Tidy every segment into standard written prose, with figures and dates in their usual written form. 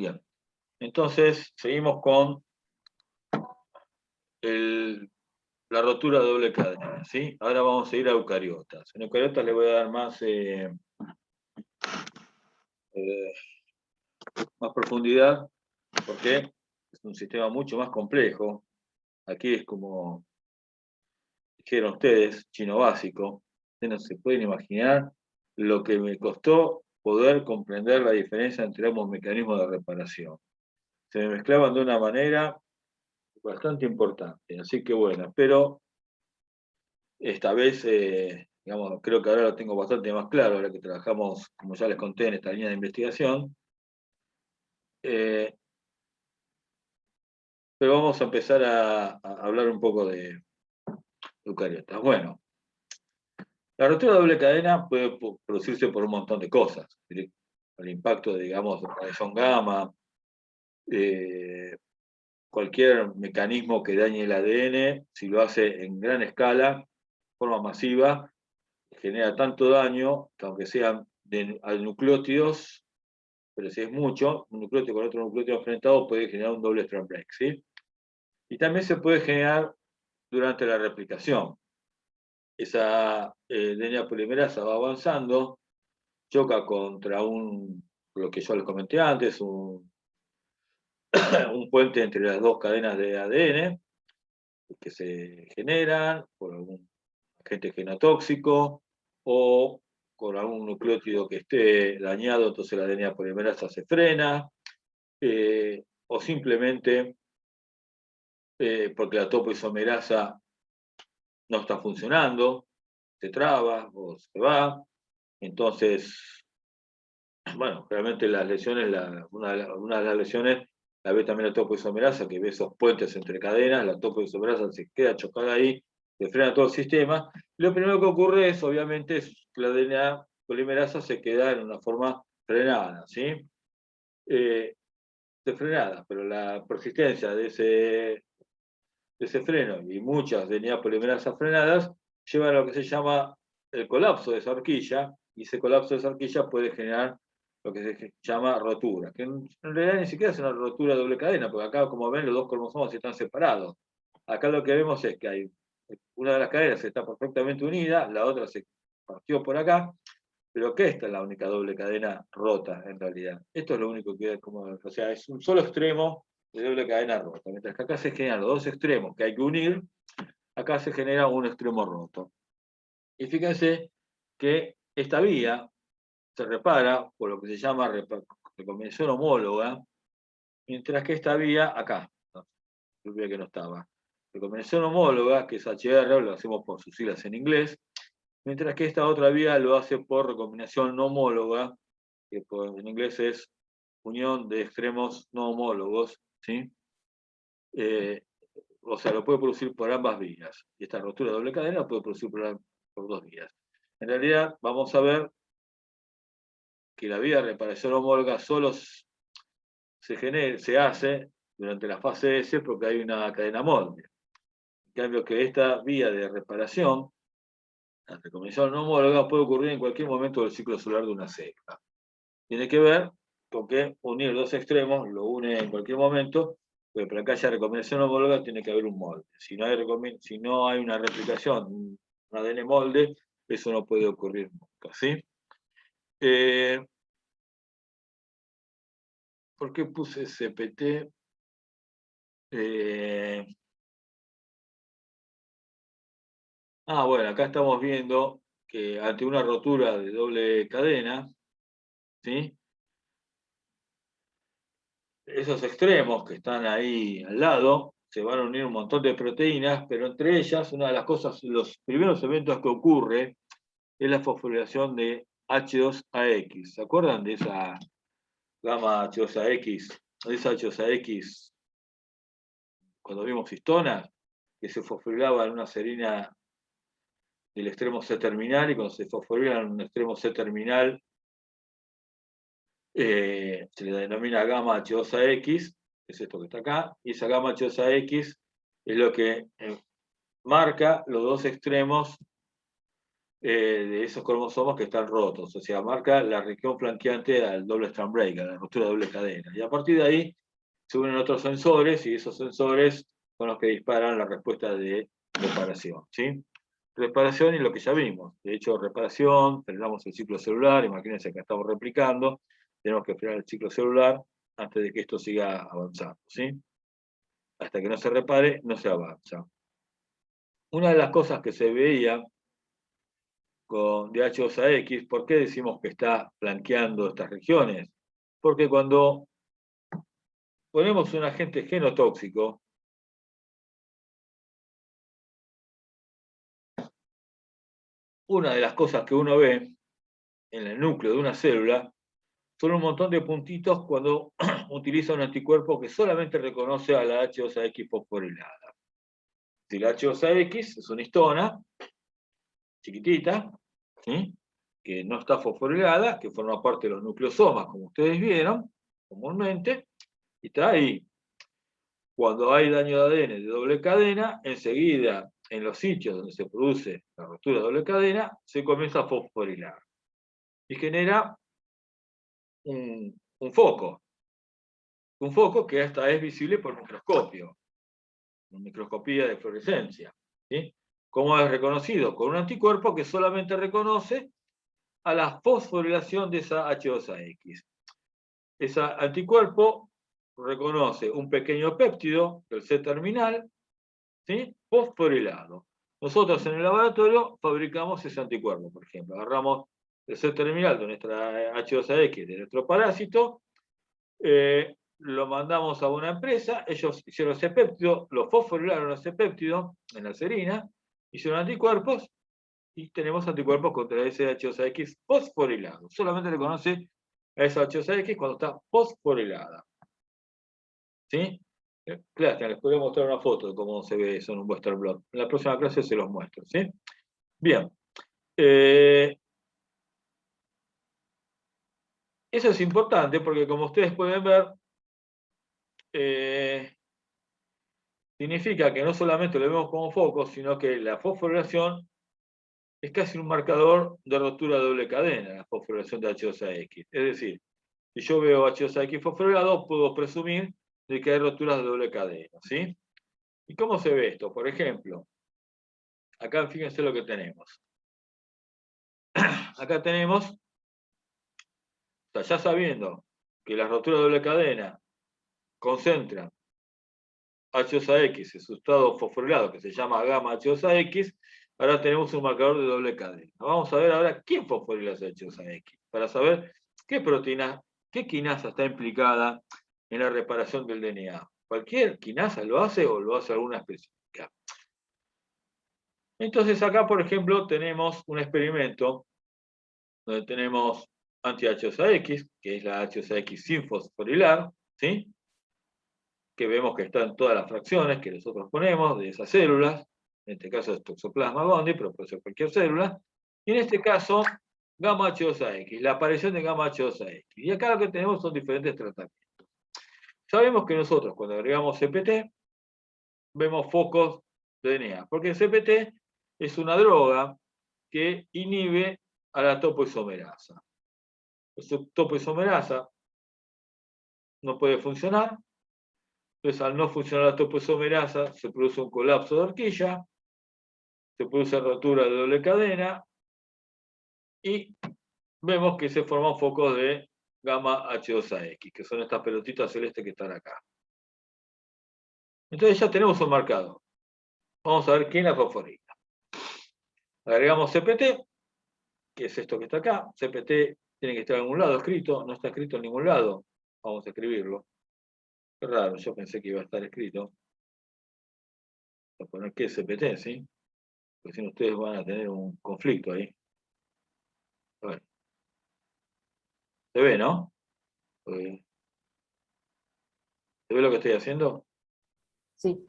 Bien. Entonces, seguimos con la rotura de doble cadena, ¿sí? Ahora vamos a ir a eucariotas. En eucariotas le voy a dar más profundidad, porque es un sistema mucho más complejo. Aquí es como dijeron ustedes, chino básico. Ustedes no se pueden imaginar lo que me costó poder comprender la diferencia entre ambos mecanismos de reparación. Se me mezclaban de una manera bastante importante. Así que bueno, pero esta vez, digamos, creo que ahora lo tengo bastante más claro, ahora que trabajamos, como ya les conté, en esta línea de investigación. Pero vamos a empezar a hablar un poco de eucariotas. Bueno, la rotura de doble cadena puede producirse por un montón de cosas. El impacto, digamos, de radiación gamma, cualquier mecanismo que dañe el ADN, si lo hace en gran escala, de forma masiva, genera tanto daño que aunque sean nucleótidos, pero si es mucho, un nucleótido con otro nucleótido enfrentado puede generar un doble strand break, ¿sí? Y también se puede generar durante la replicación. Esa DNA polimerasa va avanzando, choca contra lo que yo les comenté antes, un puente entre las dos cadenas de ADN que se generan por algún agente genotóxico o con algún nucleótido que esté dañado, entonces la DNA polimerasa se frena, o simplemente porque la topoisomerasa no está funcionando, se traba o se va. Entonces, bueno, realmente las lesiones, una de las lesiones la ve también la topoisomerasa, que ve esos puentes entre cadenas, la topoisomerasa se queda chocada ahí, se frena todo el sistema. Lo primero que ocurre es, obviamente, que la DNA polimerasa se queda en una forma frenada, ¿sí? Frenada, pero la persistencia de ese freno y muchas DNA polimerasas frenadas llevan a lo que se llama el colapso de esa horquilla, y ese colapso de esa horquilla puede generar lo que se llama rotura, que en realidad ni siquiera es una rotura de doble cadena, porque acá, como ven, los dos cromosomas están separados. Acá lo que vemos es que hay una de las cadenas está perfectamente unida, la otra se partió por acá, pero que esta es la única doble cadena rota en realidad. Esto es lo único que o sea, es un solo extremo de doble cadena rota. Mientras que acá se generan los dos extremos que hay que unir, acá se genera un extremo roto. Y fíjense que esta vía se repara por lo que se llama recombinación homóloga, mientras que esta vía, acá, yo veía que no estaba, recombinación homóloga, que es HR, lo hacemos por sus siglas en inglés, mientras que esta otra vía lo hace por recombinación no homóloga, que en inglés es unión de extremos no homólogos, ¿sí? O sea, lo puede producir por ambas vías. Y esta rotura de doble cadena lo puede producir por dos vías. En realidad, vamos a ver que la vía de reparación homóloga solo se hace durante la fase S porque hay una cadena molde. En cambio, que esta vía de reparación, la recombinación no homóloga, puede ocurrir en cualquier momento del ciclo solar de una célula. Tiene que ver con que unir dos extremos lo une en cualquier momento, pero para que haya recombinación homóloga tiene que haber un molde. Si no hay una replicación, un ADN molde, eso no puede ocurrir nunca, ¿sí? ¿Por qué puse CPT? Bueno, acá estamos viendo que ante una rotura de doble cadena, ¿sí? Esos extremos que están ahí al lado se van a unir un montón de proteínas, pero entre ellas, una de las cosas, los primeros eventos que ocurre es la fosforilación de H2AX. ¿Se acuerdan de esa gamma H2AX? De esa H2AX cuando vimos histonas, que se fosforilaba en una serina del extremo C terminal, y cuando se fosforila en un extremo C terminal, se le denomina gamma H2AX, que es esto que está acá, y esa gamma H2AX es lo que marca los dos extremos de esos cromosomas que están rotos, o sea, marca la región flanqueante al doble strand break, a la ruptura de doble cadena. Y a partir de ahí se unen otros sensores y esos sensores son los que disparan la respuesta de reparación, ¿sí? Reparación y lo que ya vimos. De hecho, reparación, frenamos el ciclo celular, imagínense que estamos replicando, tenemos que frenar el ciclo celular antes de que esto siga avanzando, ¿sí? Hasta que no se repare, no se avanza. Una de las cosas que se veía con DH2AX, ¿por qué decimos que está flanqueando estas regiones? Porque cuando ponemos un agente genotóxico, una de las cosas que uno ve en el núcleo de una célula son un montón de puntitos cuando utiliza un anticuerpo que solamente reconoce a la H2AX fosforilada. Si la H2AX es una histona chiquitita, ¿sí? Que no está fosforilada, que forma parte de los nucleosomas, como ustedes vieron comúnmente, y está ahí. Cuando hay daño de ADN de doble cadena, enseguida, en los sitios donde se produce la ruptura de doble cadena, se comienza a fosforilar y genera un foco. Un foco que hasta es visible por microscopio, en microscopía de fluorescencia. ¿Sí? ¿Cómo es reconocido? Con un anticuerpo que solamente reconoce a la fosforilación de esa H2AX. Ese anticuerpo reconoce un pequeño péptido, el C-terminal, ¿sí? Fosforilado. Nosotros en el laboratorio fabricamos ese anticuerpo, por ejemplo. Agarramos el C-terminal de nuestra H2AX, de nuestro parásito, lo mandamos a una empresa, ellos hicieron ese péptido, lo fosforilaron ese péptido en la serina, hicieron anticuerpos y tenemos anticuerpos contra ese H2AX fosforilado. Solamente reconoce a esa H2AX cuando está fosforilada. ¿Sí? Claro, les podría mostrar una foto de cómo se ve eso en un Western blot. En la próxima clase se los muestro. ¿Sí? Bien. Eso es importante porque como ustedes pueden ver, significa que no solamente lo vemos como foco, sino que la fosforilación es casi un marcador de rotura de doble cadena, la fosforilación de H2AX. Es decir, si yo veo H2AX fosforilado, puedo presumir de que hay roturas de doble cadena. ¿Sí? ¿Y cómo se ve esto? Por ejemplo, acá fíjense lo que tenemos. Acá tenemos, o sea, ya sabiendo que las roturas de doble cadena concentran H2AX en su estado fosforilado, que se llama gamma H2AX, ahora tenemos un marcador de doble cadena. Vamos a ver ahora quién fosforila ese H2AX, para saber qué proteína, qué quinasa está implicada en la reparación del DNA. ¿Cualquier quinasa lo hace o lo hace alguna específica? Entonces acá, por ejemplo, tenemos un experimento donde tenemos anti-H2AX, que es la H2AX sin fosforilar, ¿sí? Que vemos que está en todas las fracciones que nosotros ponemos de esas células, en este caso es toxoplasma gondii, pero puede ser cualquier célula, y en este caso, gamma H2AX, la aparición de gamma H2AX. Y acá lo que tenemos son diferentes tratamientos. Sabemos que nosotros cuando agregamos CPT, vemos focos de DNA, porque CPT es una droga que inhibe a la topoisomerasa. La topoisomerasa no puede funcionar. Entonces, al no funcionar la topoisomerasa, se produce un colapso de horquilla, se produce rotura de doble cadena y vemos que se forman focos de gamma H2AX, que son estas pelotitas celestes que están acá. Entonces ya tenemos un marcador. Vamos a ver quién la fosforila. Agregamos CPT, que es esto que está acá. CPT tiene que estar en algún lado escrito, no está escrito en ningún lado. Vamos a escribirlo. Qué raro, yo pensé que iba a estar escrito. Voy a poner qué es CPT, ¿sí? Porque si no ustedes van a tener un conflicto ahí. A ver. ¿Se ve, no? ¿Se ve lo que estoy haciendo? Sí.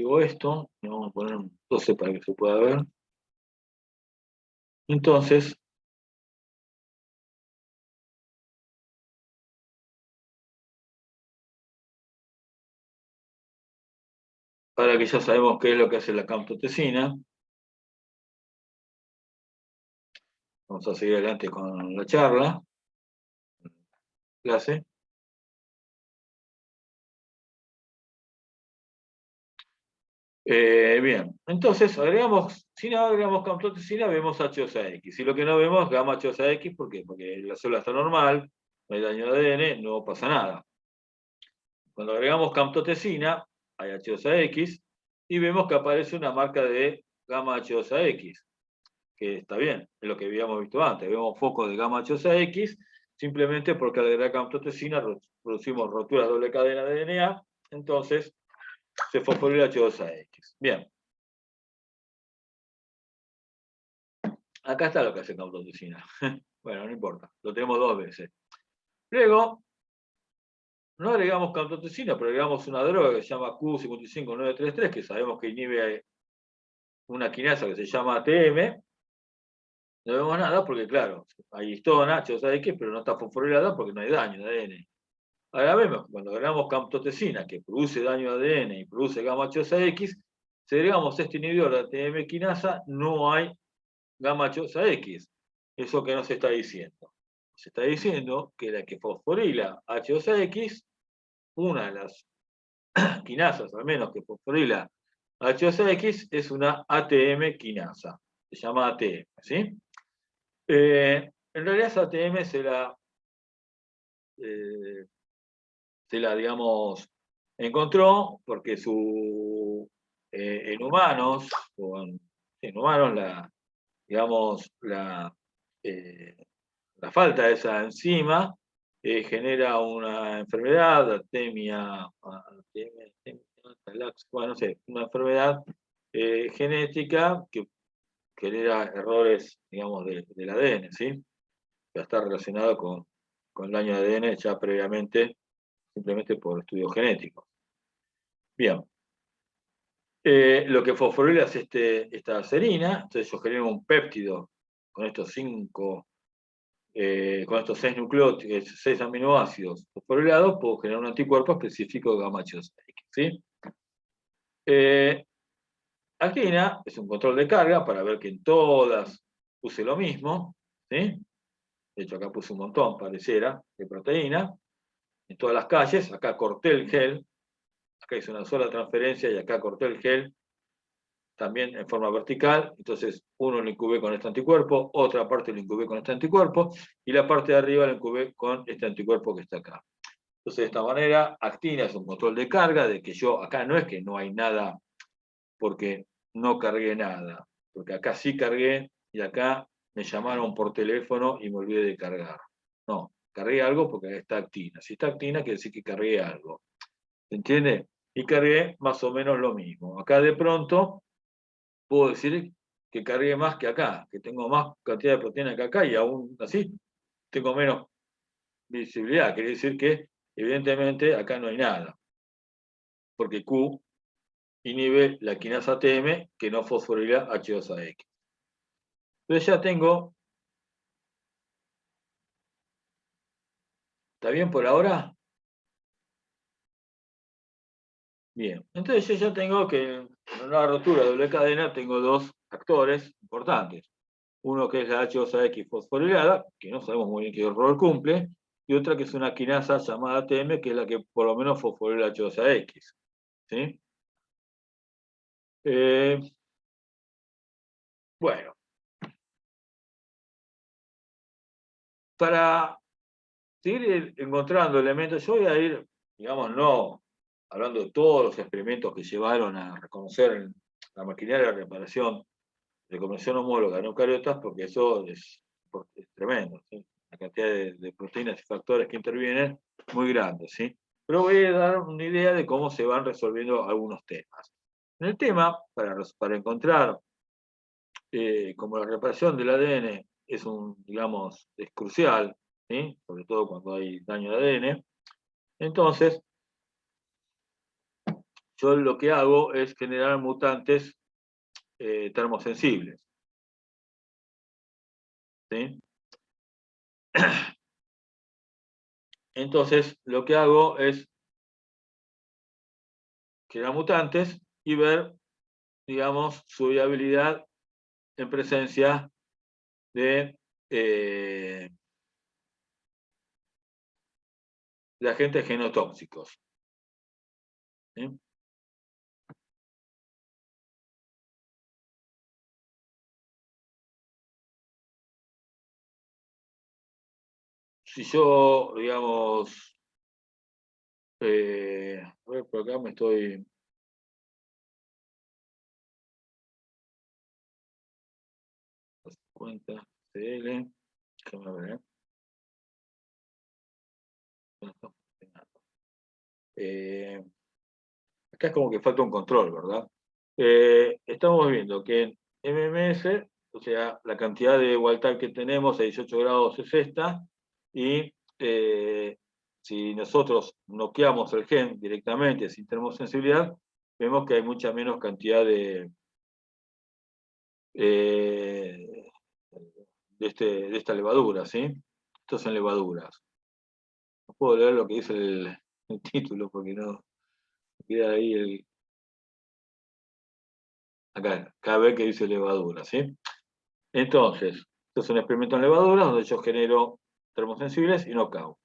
digo esto, y vamos a poner un 12 para que se pueda ver. Entonces, ahora que ya sabemos qué es lo que hace la camptotecina, vamos a seguir adelante con la charla, clase. Bien, entonces si no agregamos camptotecina, vemos H2AX. Y lo que no vemos es gamma H2AX, ¿por qué? Porque la célula está normal, no hay daño de ADN, no pasa nada. Cuando agregamos camptotecina, hay H2AX, y vemos que aparece una marca de gamma H2AX, que está bien, es lo que habíamos visto antes. Vemos focos de gamma H2AX, simplemente porque al agregar camptotecina producimos roturas doble cadena de DNA, entonces se fosforila H2AX. Bien. Acá está lo que hace camptotecina. Bueno, no importa, lo tenemos dos veces. Luego, no agregamos camptotecina, pero agregamos una droga que se llama Q55933, que sabemos que inhibe una quinasa que se llama ATM. No vemos nada porque, claro, hay histona, H2AX, pero no está fosforilada porque no hay daño de ADN. Ahora vemos, cuando agregamos camptotecina, que produce daño de ADN y produce gamma H2AX, si agregamos este inhibidor de ATM quinasa, no hay gamma H2AX. ¿Eso qué nos está diciendo? Se está diciendo que la que fosforila H2AX, una de las quinasas al menos que fosforila H2AX, es una ATM quinasa. Se llama ATM, ¿sí? En realidad esa ATM digamos, encontró porque en humanos, digamos, eh, la falta de esa enzima genera una enfermedad, bueno, no sé, una enfermedad genética que genera errores, digamos, del ADN, ¿sí? Que está relacionado con el daño de ADN ya previamente, simplemente por estudios genéticos. Bien. Lo que fosforila es esta serina, entonces yo genero un péptido con estos con estos 6 nucleótidos, 6 aminoácidos fosforilados, puedo generar un anticuerpo específico de gamma H2AX, ¿sí? Actina es un control de carga para ver que en todas puse lo mismo, ¿sí? De hecho acá puse un montón, pareciera, de proteína, en todas las calles, acá corté el gel, acá hice una sola transferencia y acá corté el gel, también en forma vertical, entonces uno lo incubé con este anticuerpo, otra parte lo incubé con este anticuerpo, y la parte de arriba lo incubé con este anticuerpo que está acá. Entonces, de esta manera, actina es un control de carga, de que yo, acá no es que no hay nada, porque no cargué nada, porque acá sí cargué, y acá me llamaron por teléfono y me olvidé de cargar. No, cargué algo porque ahí está actina. Si está actina, quiere decir que cargué algo. ¿Se entiende? Y cargué más o menos lo mismo. Acá de pronto puedo decir que cargué más que acá, que tengo más cantidad de proteína que acá y aún así tengo menos visibilidad. Quiere decir que evidentemente acá no hay nada, porque Q inhibe la quinasa ATM que no fosforila H2AX. Entonces ya tengo, ¿está bien por ahora? Bien, entonces yo ya tengo que en una rotura de doble cadena tengo dos actores importantes. Uno que es la H2AX fosforilada, que no sabemos muy bien qué rol cumple, y otra que es una quinasa llamada TM, que es la que por lo menos fosforila H2AX. ¿Sí? Bueno, para seguir encontrando elementos, yo voy a ir, digamos, no hablando de todos los experimentos que llevaron a reconocer la maquinaria de reparación de conversión homóloga de eucariotas, porque eso es tremendo, ¿sí? La cantidad de proteínas y factores que intervienen, muy grande, ¿sí? Pero voy a dar una idea de cómo se van resolviendo algunos temas. En el tema, para encontrar como la reparación del ADN digamos, es crucial, ¿sí? Sobre todo cuando hay daño de ADN, entonces yo lo que hago es generar mutantes termosensibles. ¿Sí? Entonces, lo que hago es crear mutantes y ver, digamos, su viabilidad en presencia eh, de agentes genotóxicos. ¿Sí? Si yo, digamos, a ver, por acá me estoy... Cuenta CL, déjame ver. Eh, Acá es como que falta un control, ¿verdad? Estamos viendo que en MMS, o sea, la cantidad de Waltag que tenemos a 18 grados es esta, y si nosotros noqueamos el gen directamente sin termosensibilidad, vemos que hay mucha menos cantidad eh, de esta levadura, ¿sí? Estos son levaduras. No puedo leer lo que dice el título porque no queda ahí acá, cada vez que dice levadura, ¿sí? Entonces, esto es un experimento en levaduras donde yo genero termosensibles y knockout.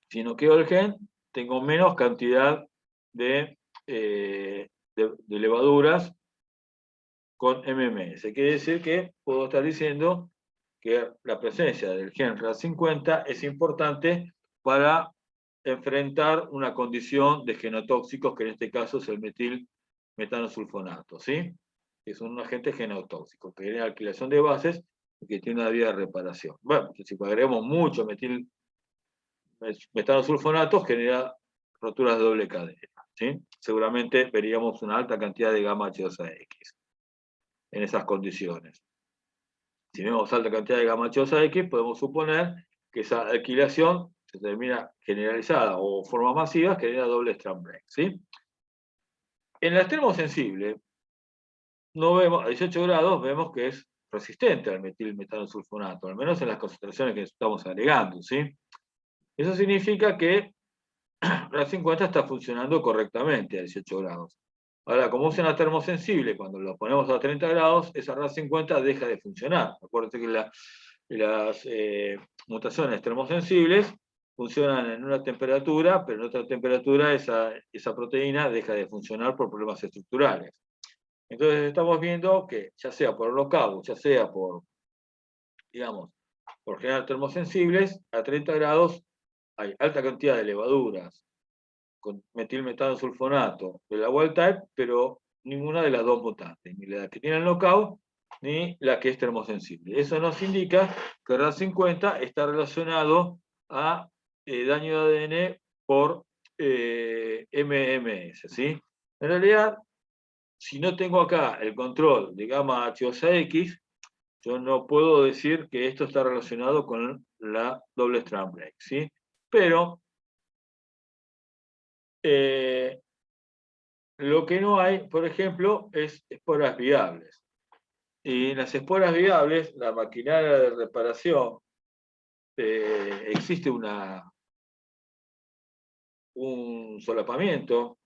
Si noqueo el gen, tengo menos cantidad de levaduras con MMS. Quiere decir que puedo estar diciendo que la presencia del gen RAS50 es importante para enfrentar una condición de genotóxicos, que en este caso es el metilmetanosulfonato, ¿sí? Que es un agente genotóxico, que genera alquilación de bases y que tiene una vía de reparación. Bueno, si agregamos mucho metilmetanosulfonato, genera roturas de doble cadena, ¿sí? Seguramente veríamos una alta cantidad de gamma H2AX en esas condiciones. Si vemos alta cantidad de gamma H2AX, podemos suponer que esa alquilación se termina generalizada o forma masiva, genera doble strand break, ¿sí? En la termosensible, no vemos, a 18 grados vemos que es resistente al metilmetanosulfonato, al menos en las concentraciones que estamos agregando, ¿sí? Eso significa que la 50 está funcionando correctamente a 18 grados. Ahora, como es una termosensible, cuando lo ponemos a 30 grados, esa RAS 50 deja de funcionar. Acuérdense que las mutaciones termosensibles funcionan en una temperatura, pero en otra temperatura esa proteína deja de funcionar por problemas estructurales. Entonces estamos viendo que ya sea por knockout, ya sea por, digamos, por generar termosensibles, a 30 grados hay alta cantidad de levaduras con metilmetanosulfonato de la wild type, pero ninguna de las dos mutantes, ni la que tiene el knockout, ni la que es termosensible. Eso nos indica que RAS50 está relacionado a daño de ADN por MMS, ¿sí? En realidad, si no tengo acá el control de gamma H2AX, yo no puedo decir que esto está relacionado con la doble strand break, ¿sí? Pero lo que no hay, por ejemplo, es esporas viables. Y en las esporas viables, la maquinaria de reparación, existe un solapamiento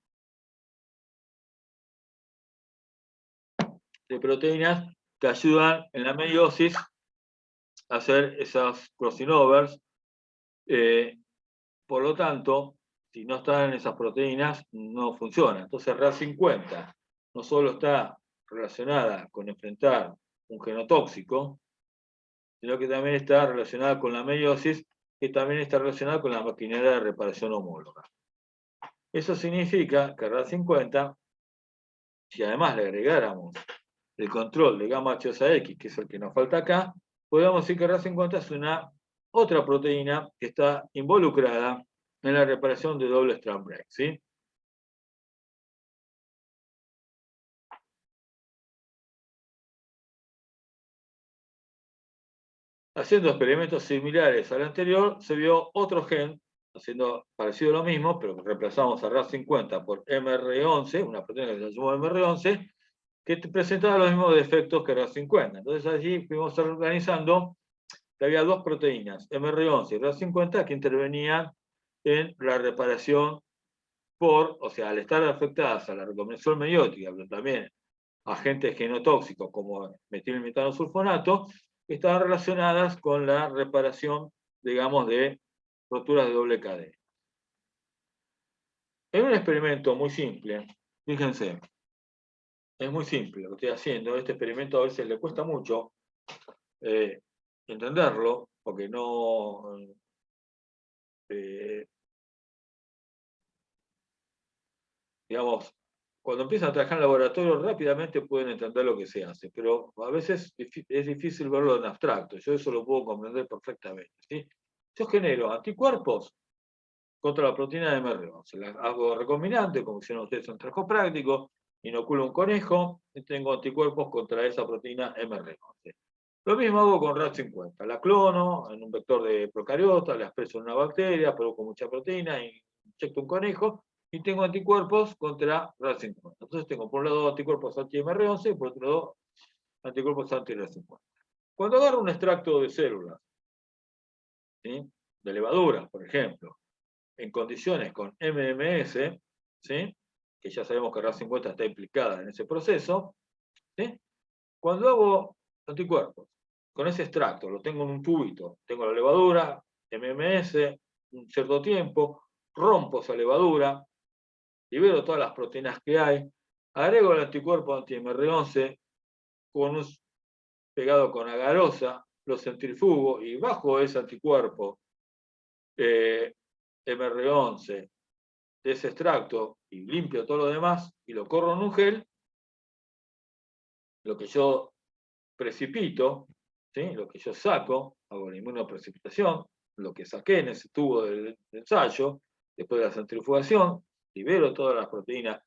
de proteínas que ayudan en la meiosis a hacer esas crossing overs. Por lo tanto, si no están esas proteínas, no funciona. Entonces, RAS50 no solo está relacionada con enfrentar un genotóxico, sino que también está relacionada con la meiosis, que también está relacionada con la maquinaria de reparación homóloga. Eso significa que RAS50, si además le agregáramos el control de gamma H2AX, que es el que nos falta acá, podemos decir que RAS50 es una otra proteína que está involucrada en la reparación de doble strand break, ¿sí? Haciendo experimentos similares al anterior, se vio otro gen haciendo parecido a lo mismo, pero reemplazamos a RAS50 por MR11, una proteína que se llamó MR11, que presentaba los mismos defectos que RAS50. Entonces allí fuimos organizando que había dos proteínas, MR11 y RAS50, que intervenían en la reparación o sea, al estar afectadas a la recombinación meiótica, pero también agentes genotóxicos como metilmetanosulfonato, estaban relacionadas con la reparación, digamos, de roturas de doble cadena. En un experimento muy simple, fíjense, es muy simple lo que estoy haciendo. Este experimento a veces le cuesta mucho entenderlo, porque no... digamos, cuando empiezan a trabajar en laboratorio rápidamente pueden entender lo que se hace, pero a veces es difícil verlo en abstracto. Yo eso lo puedo comprender perfectamente, ¿sí? Yo genero anticuerpos contra la proteína de MR11. La hago recombinante, como hicieron ustedes en trabajo práctico, inoculo un conejo y tengo anticuerpos contra esa proteína MR11. Lo mismo hago con RAD50. La clono en un vector de procariota, la expreso en una bacteria, produzco mucha proteína, inyecto un conejo y tengo anticuerpos contra RAD50. Entonces tengo por un lado anticuerpos anti-MR11 y por otro lado anticuerpos anti-RAD50. Cuando agarro un extracto de células, ¿sí?, de levaduras, por ejemplo, en condiciones con MMS, ¿sí?, que ya sabemos que RAD50 está implicada en ese proceso, ¿sí?, cuando hago anticuerpos con ese extracto, lo tengo en un tubito, tengo la levadura, MMS, un cierto tiempo, rompo esa levadura, libero todas las proteínas que hay, agrego el anticuerpo anti-MR11 pegado con agarosa, lo centrifugo y bajo ese anticuerpo MR11 de ese extracto y limpio todo lo demás y lo corro en un gel, lo que yo precipito, ¿sí?, lo que yo saco, hago la inmunoprecipitación, lo que saqué en ese tubo del ensayo, después de la centrifugación, libero todas las proteínas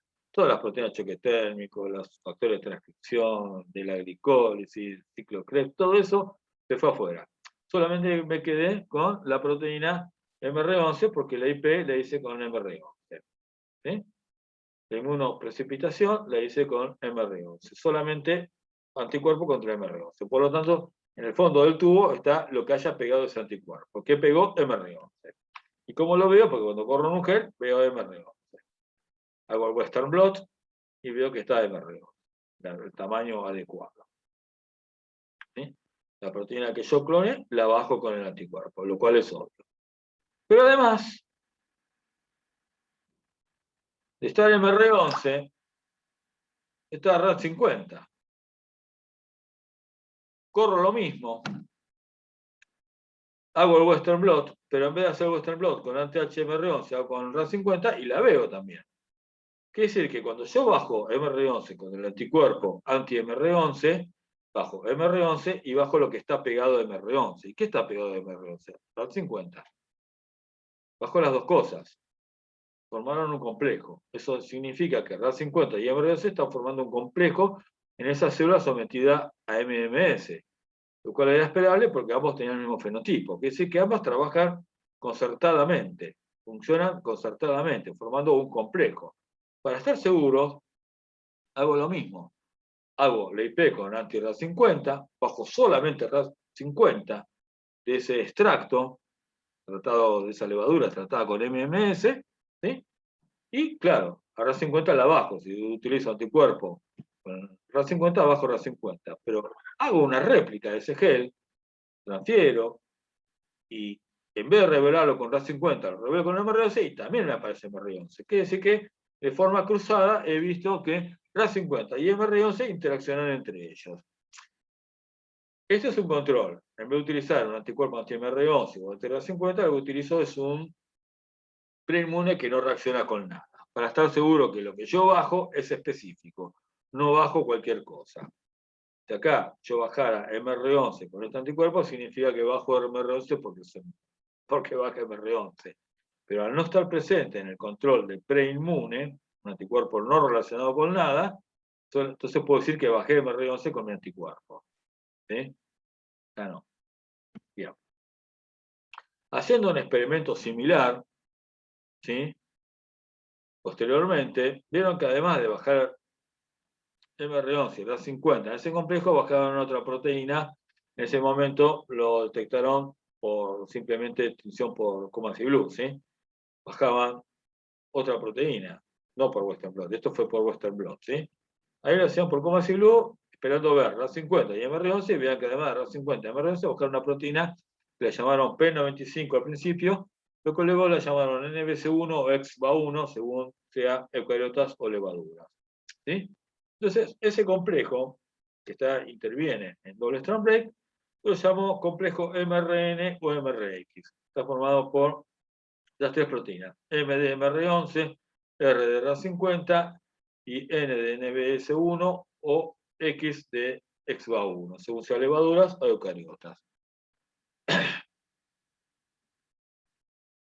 choque térmico, los factores de transcripción, de la glicólisis, ciclo Krebs, todo eso se fue afuera. Solamente me quedé con la proteína MR11 porque la IP la hice con MR11. ¿Sí? La inmunoprecipitación la hice con MR11. Solamente anticuerpo contra MR11. Por lo tanto, en el fondo del tubo está lo que haya pegado ese anticuerpo. ¿Qué pegó? MR11. ¿Y cómo lo veo? Porque cuando corro en un gel, veo MR11. Hago el Western blot y veo que está MR11. El tamaño adecuado. ¿Sí? La proteína que yo cloné la bajo con el anticuerpo, lo cual es obvio. Pero además de estar MR11, está RAD50. Corro lo mismo, hago el Western blot, pero en vez de hacer el Western blot con anti-HMR11, hago con RAD50 y la veo también. Quiere decir que cuando yo bajo MR11 con el anticuerpo anti-MR11, bajo MR11 y bajo lo que está pegado de MR11. ¿Y qué está pegado de MR11? RAD50. Bajo las dos cosas. Formaron un complejo. Eso significa que RAD50 y MR11 están formando un complejo en esa célula sometida a MMS. Lo cual era esperable porque ambos tenían el mismo fenotipo. Quiere decir que ambas trabajan concertadamente, funcionan concertadamente, formando un complejo. Para estar seguros, hago lo mismo. Hago la IP con anti-RAD50, bajo solamente RAD50 de ese extracto, tratado de esa levadura, tratada con MMS, ¿sí? Y claro, a RAD50 la bajo, si utilizo anticuerpo con RAD50, bajo RAD50, pero hago una réplica de ese gel, transfiero, y en vez de revelarlo con RAD50, lo revelo con MR11 y también me aparece MR11. Quiere decir que de forma cruzada he visto que RAD50 y MR11 interaccionan entre ellos. Este es un control. En vez de utilizar un anticuerpo anti-MR11 o anti-RAD50, lo que utilizo es un preinmune que no reacciona con nada. Para estar seguro que lo que yo bajo es específico. No bajo cualquier cosa. Si acá yo bajara MR11 con este anticuerpo, significa que bajo MR11 porque baja MR11. Pero al no estar presente en el control del preinmune, un anticuerpo no relacionado con nada, entonces puedo decir que bajé MR11 con mi anticuerpo. ¿Sí? Ah, no. Bien. Haciendo un experimento similar, ¿sí? Posteriormente, vieron que además de bajar MR11 y RAS50 en ese complejo, bajaron otra proteína. En ese momento lo detectaron por simplemente tinción por Comas y Blue, ¿sí? Bajaban otra proteína, no por Western blot. Esto fue por Western blot, ¿sí? Ahí lo hacían por Comas y Blue, esperando ver RAS50 y MR11, y vean que además de RAS50 y MR11 buscaron una proteína que la llamaron P95 al principio, lo que luego la llamaron NBC1 o XBA1, según sea eucariotas o levaduras, ¿sí? Entonces, ese complejo que interviene en doble strand break, lo llamamos complejo MRN o MRX. Está formado por las tres proteínas, M de MR11, R de RAS50 y N de NBS1 o X de XBA1, según sea levaduras o eucariotas.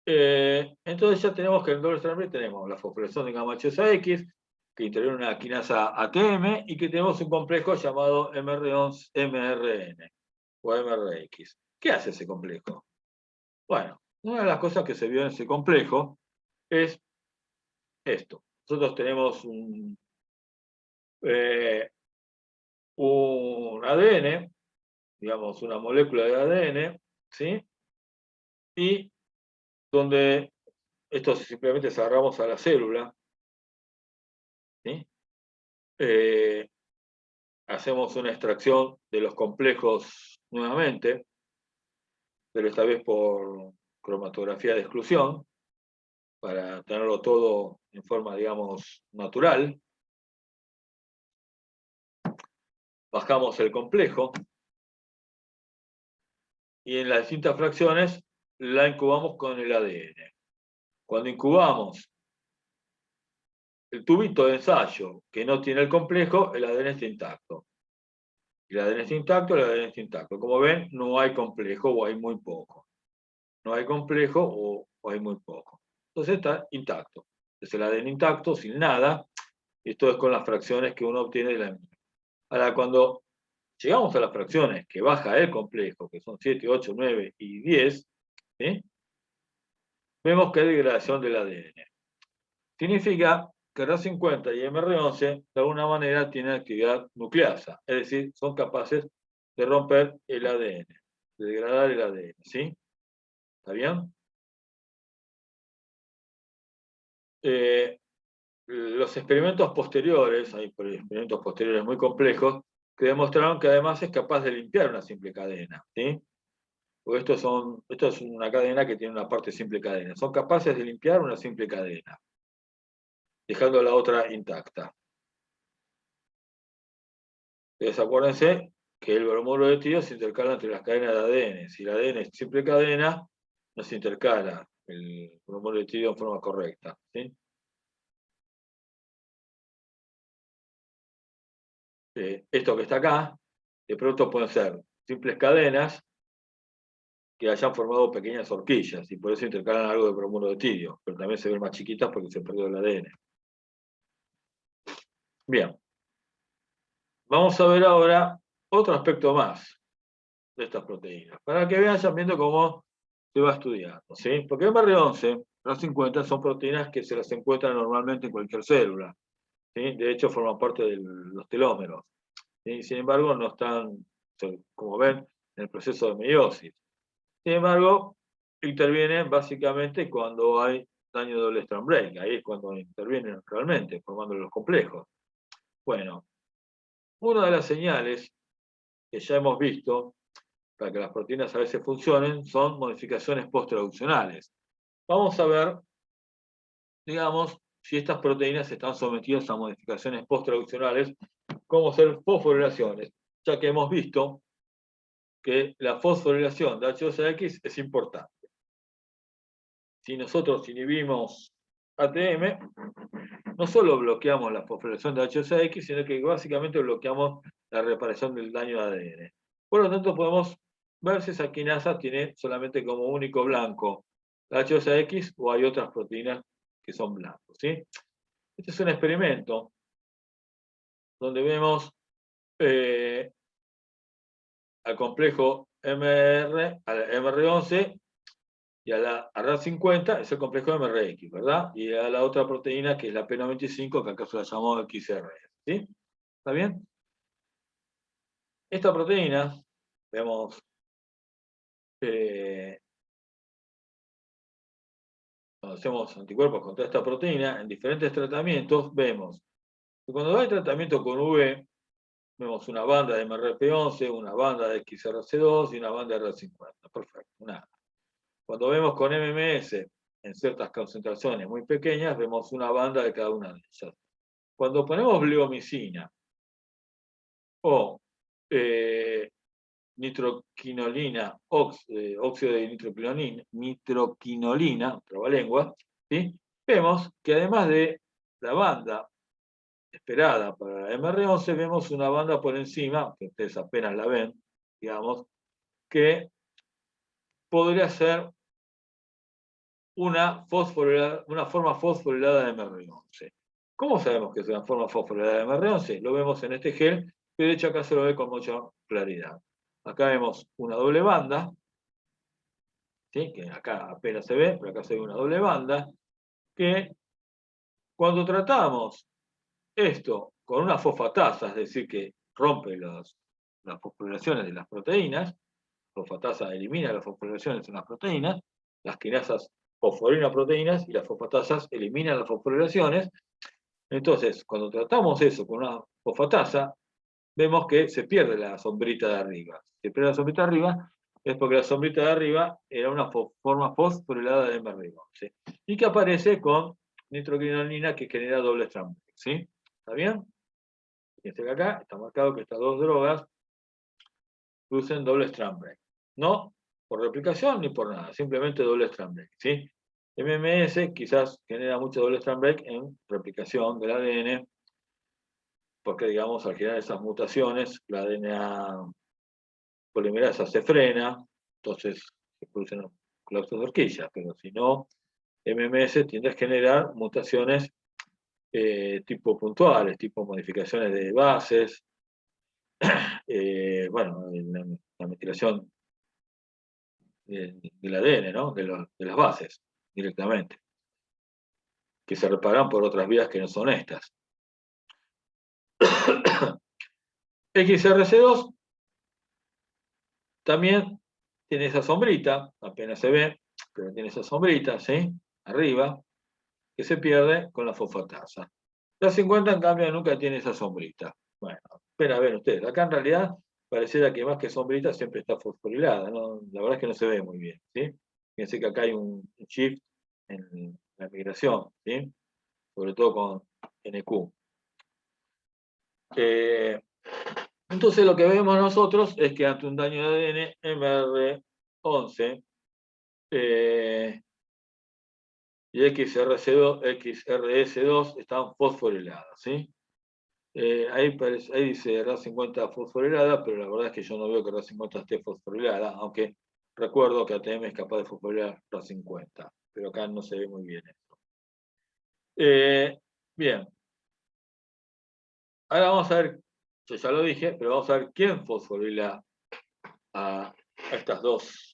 Entonces ya tenemos que en el doble strand break tenemos la fosforilación de gamma hexosa X, que interviene una quinasa ATM, y que tenemos un complejo llamado MR11, MRN o MRX. ¿Qué hace ese complejo? Bueno, una de las cosas que se vio en ese complejo es esto. Nosotros tenemos un ADN, digamos una molécula de ADN, ¿sí? Y donde esto simplemente agarramos a la célula, ¿sí? Hacemos una extracción de los complejos nuevamente, pero esta vez por cromatografía de exclusión, para tenerlo todo en forma, digamos, natural. Bajamos el complejo y en las distintas fracciones la incubamos con el ADN. Cuando incubamos el tubito de ensayo que no tiene el complejo, el ADN está intacto. El ADN está intacto, el ADN está intacto. Como ven, no hay complejo o hay muy poco. No hay complejo o hay muy poco. Entonces está intacto. Es el ADN intacto, sin nada. Esto es con las fracciones que uno obtiene de la misma. Ahora, cuando llegamos a las fracciones que baja el complejo, que son 7, 8, 9 y 10, ¿sí? Vemos que hay degradación del ADN. Significa que RAS50 y MR11 de alguna manera tienen actividad nucleasa, es decir, son capaces de romper el ADN, de degradar el ADN, ¿sí? ¿Está bien? Los experimentos posteriores, hay experimentos posteriores muy complejos, que demostraron que además es capaz de limpiar una simple cadena, ¿sí? Porque esto es una cadena que tiene una parte simple cadena. Son capaces de limpiar una simple cadena, dejando la otra intacta. Entonces acuérdense que el bromuro de etio se intercala entre las cadenas de ADN. Si el ADN es simple cadena, no se intercala el bromuro de etio en forma correcta, ¿sí? Esto que está acá, de pronto pueden ser simples cadenas que hayan formado pequeñas horquillas, y por eso intercalan algo de bromuro de etio, pero también se ven más chiquitas porque se perdió el ADN. Bien, vamos a ver ahora otro aspecto más de estas proteínas, para que vayan viendo cómo se va estudiando, ¿sí? Porque MR11, las 50 son proteínas que se las encuentran normalmente en cualquier célula, ¿sí? De hecho, forman parte de los telómeros, ¿sí? Sin embargo, no están, como ven, en el proceso de meiosis. Sin embargo, intervienen básicamente cuando hay daño de doble strand break, ahí es cuando intervienen realmente, formando los complejos. Bueno, una de las señales que ya hemos visto para que las proteínas a veces funcionen son modificaciones post-traduccionales. Vamos a ver, digamos, si estas proteínas están sometidas a modificaciones post-traduccionales, como ser fosforilaciones, ya que hemos visto que la fosforilación de H2X es importante. Si nosotros inhibimos ATM, no solo bloqueamos la fosforilación de H2X, sino que básicamente bloqueamos la reparación del daño de ADN. Por lo tanto, podemos ver si esa quinasa tiene solamente como único blanco la H2X o hay otras proteínas que son blancos, ¿sí? Este es un experimento donde vemos al complejo MR11 Y a la RAD50 es el complejo MRX, ¿verdad? Y a la otra proteína, que es la P95, que acá se la llamamos XRS, ¿sí? ¿Está bien? Esta proteína, vemos, cuando hacemos anticuerpos contra esta proteína, en diferentes tratamientos, vemos que cuando hay tratamiento con V, vemos una banda de MRP11, una banda de XRC2 y una banda de RAD50. Perfecto, nada. Cuando vemos con MMS, en ciertas concentraciones muy pequeñas, vemos una banda de cada una de ellas. Cuando ponemos bleomicina o nitroquinolina, óxido de nitroquinolina, trabalengua, ¿sí? Vemos que además de la banda esperada para la MR11, vemos una banda por encima, que ustedes apenas la ven, digamos, que podría ser una forma fosforilada de MR11. ¿Cómo sabemos que es una forma fosforilada de MR11? Lo vemos en este gel, que de hecho acá se lo ve con mucha claridad. Acá vemos una doble banda, ¿sí? Que acá apenas se ve, pero acá se ve una doble banda, que cuando tratamos esto con una fosfatasa, es decir, que rompe las fosforilaciones de las proteínas, fosfatasa elimina las fosforilaciones de las proteínas, las quinasas fosforilan proteínas y las fosfatasas eliminan las fosforilaciones. Entonces, cuando tratamos eso con una fosfatasa, vemos que se pierde la sombrita de arriba. Se pierde la sombrita de arriba es porque la sombrita de arriba era una forma fosforilada de MR11, y que aparece con nitroquinolina, que genera doble strand break, ¿sí? ¿Está bien? Fíjense que acá está marcado que estas dos drogas producen doble strand break. No por replicación ni por nada, simplemente doble strand break, ¿sí? MMS quizás genera mucho doble strand break en replicación del ADN, porque, digamos, al generar esas mutaciones, la DNA polimerasa se frena, entonces se producen colapsos de horquilla, pero si no, MMS tiende a generar mutaciones tipo puntuales, tipo modificaciones de bases, bueno, la metilación del ADN, ¿no? De las bases, directamente, que se reparan por otras vías que no son estas. XRC2 también tiene esa sombrita, apenas se ve, pero tiene esa sombrita, ¿sí? Arriba, que se pierde con la fosfatasa. La 50, en cambio, nunca tiene esa sombrita. Bueno, espera a ver ustedes. Acá en realidad pareciera que más que sombrita siempre está fosforilada, ¿no? La verdad es que no se ve muy bien, ¿sí? Fíjense que acá hay un shift en la migración, ¿sí? Sobre todo con NQ. Entonces lo que vemos nosotros es que ante un daño de ADN, MR11 y XRS2 están fosforiladas, ¿sí? Ahí dice RAD50 fosforilada, pero la verdad es que yo no veo que RAD50 esté fosforilada, aunque recuerdo que ATM es capaz de fosforilar RAD50, pero acá no se ve muy bien esto. Bien, ahora vamos a ver, yo ya lo dije, pero vamos a ver quién fosforila a estas dos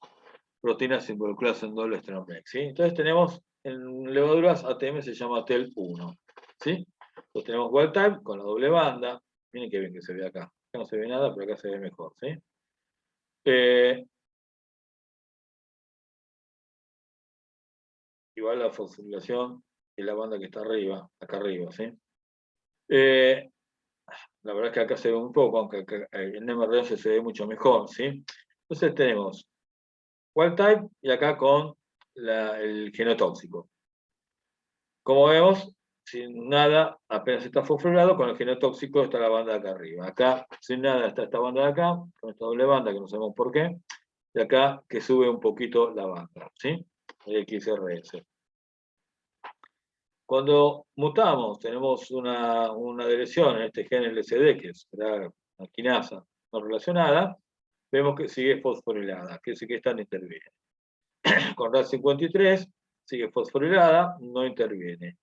proteínas involucradas en doble strand break, ¿sí? Entonces tenemos en levaduras ATM se llama TEL1, ¿sí? Entonces tenemos wild type con la doble banda. Miren qué bien que se ve acá. Acá no se ve nada, pero acá se ve mejor, ¿sí? Igual la fosforilación y la banda que está arriba, acá arriba, ¿sí? La verdad es que acá se ve un poco, aunque en MRS se ve mucho mejor, ¿sí? Entonces tenemos wild type y acá con el genotóxico. Como vemos, sin nada, apenas está fosforilado, con el genotóxico está la banda de acá arriba. Acá, sin nada, está esta banda de acá, con esta doble banda que no sabemos por qué, y acá que sube un poquito la banda, ¿sí? El XRS. Cuando mutamos, tenemos una lesión en este gen LSD, que es una quinasa no relacionada, vemos que sigue fosforilada, que sí que esta no interviene. Con RAD53 sigue fosforilada, no interviene.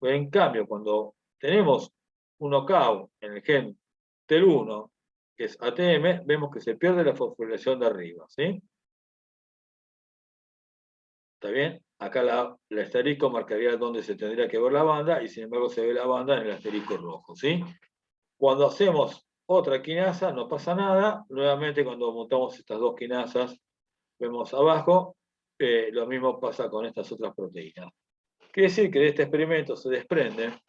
En cambio, cuando tenemos un knockout en el gen TEL1, que es ATM, vemos que se pierde la fosforilación de arriba, ¿sí? ¿Está bien? Acá el asterisco marcaría dónde se tendría que ver la banda, y sin embargo se ve la banda en el asterisco rojo, ¿sí? Cuando hacemos otra quinasa no pasa nada. Nuevamente, cuando montamos estas dos quinasas, vemos abajo, lo mismo pasa con estas otras proteínas. Quiere decir que de este experimento se desprende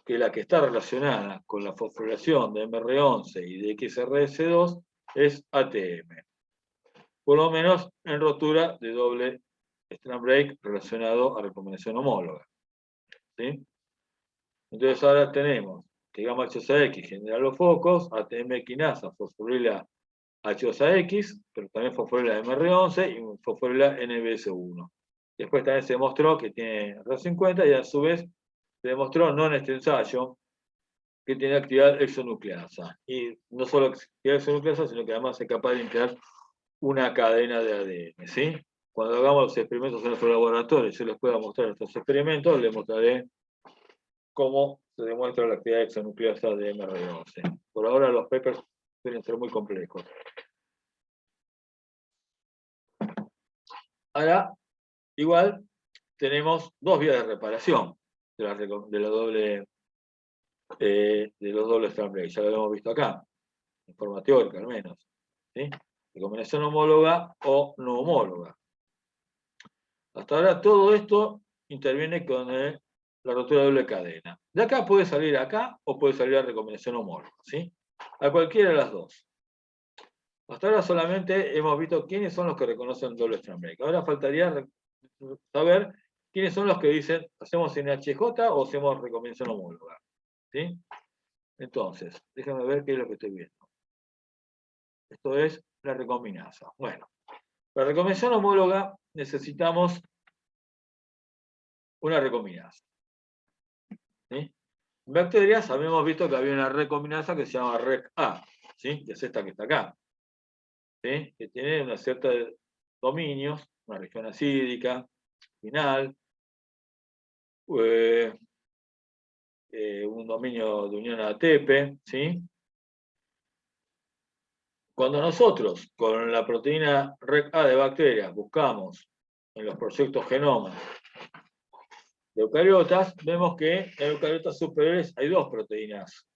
que la que está relacionada con la fosforilación de MR11 y de XRS2 es ATM. Por lo menos en rotura de doble strand break relacionado a recombinación homóloga. ¿Sí? Entonces ahora tenemos que gamma H2AX genera los focos, ATM quinasa fosforila H2AX, pero también fosforila MR11 y fosforila NBS1. Después también se demostró que tiene R50 y a su vez se demostró, no en este ensayo, que tiene actividad exonucleasa. Y no solo actividad exonucleasa, sino que además es capaz de integrar una cadena de ADN. ¿Sí? Cuando hagamos los experimentos en nuestro laboratorio, yo les pueda mostrar estos experimentos, les mostraré cómo se demuestra la actividad exonucleasa de MR11. Por ahora los papers suelen ser muy complejos. Ahora, igual, tenemos dos vías de reparación de los dobles strand break. Ya lo hemos visto acá, en forma teórica al menos. ¿Sí? Recombinación homóloga o no homóloga. Hasta ahora todo esto interviene con la rotura de doble cadena. De acá puede salir acá o puede salir a recombinación homóloga. ¿Sí? A cualquiera de las dos. Hasta ahora solamente hemos visto quiénes son los que reconocen doble strand break. Ahora faltaría saber quiénes son los que dicen, ¿hacemos NHJ o hacemos recombinación homóloga? ¿Sí? Entonces, déjenme ver qué es lo que estoy viendo. Esto es la recombinasa. Bueno, para recombinación homóloga necesitamos una recombinasa. ¿Sí? En bacterias habíamos visto que había una recombinasa que se llama REC-A, ¿sí? Que es esta que está acá. ¿Sí? Que tiene una cierta dominios, una región acídica, final, un dominio de unión a ATP, ¿sí? Cuando nosotros, con la proteína REC-A de bacterias, buscamos en los proyectos genomas de eucariotas, vemos que en eucariotas superiores hay dos proteínas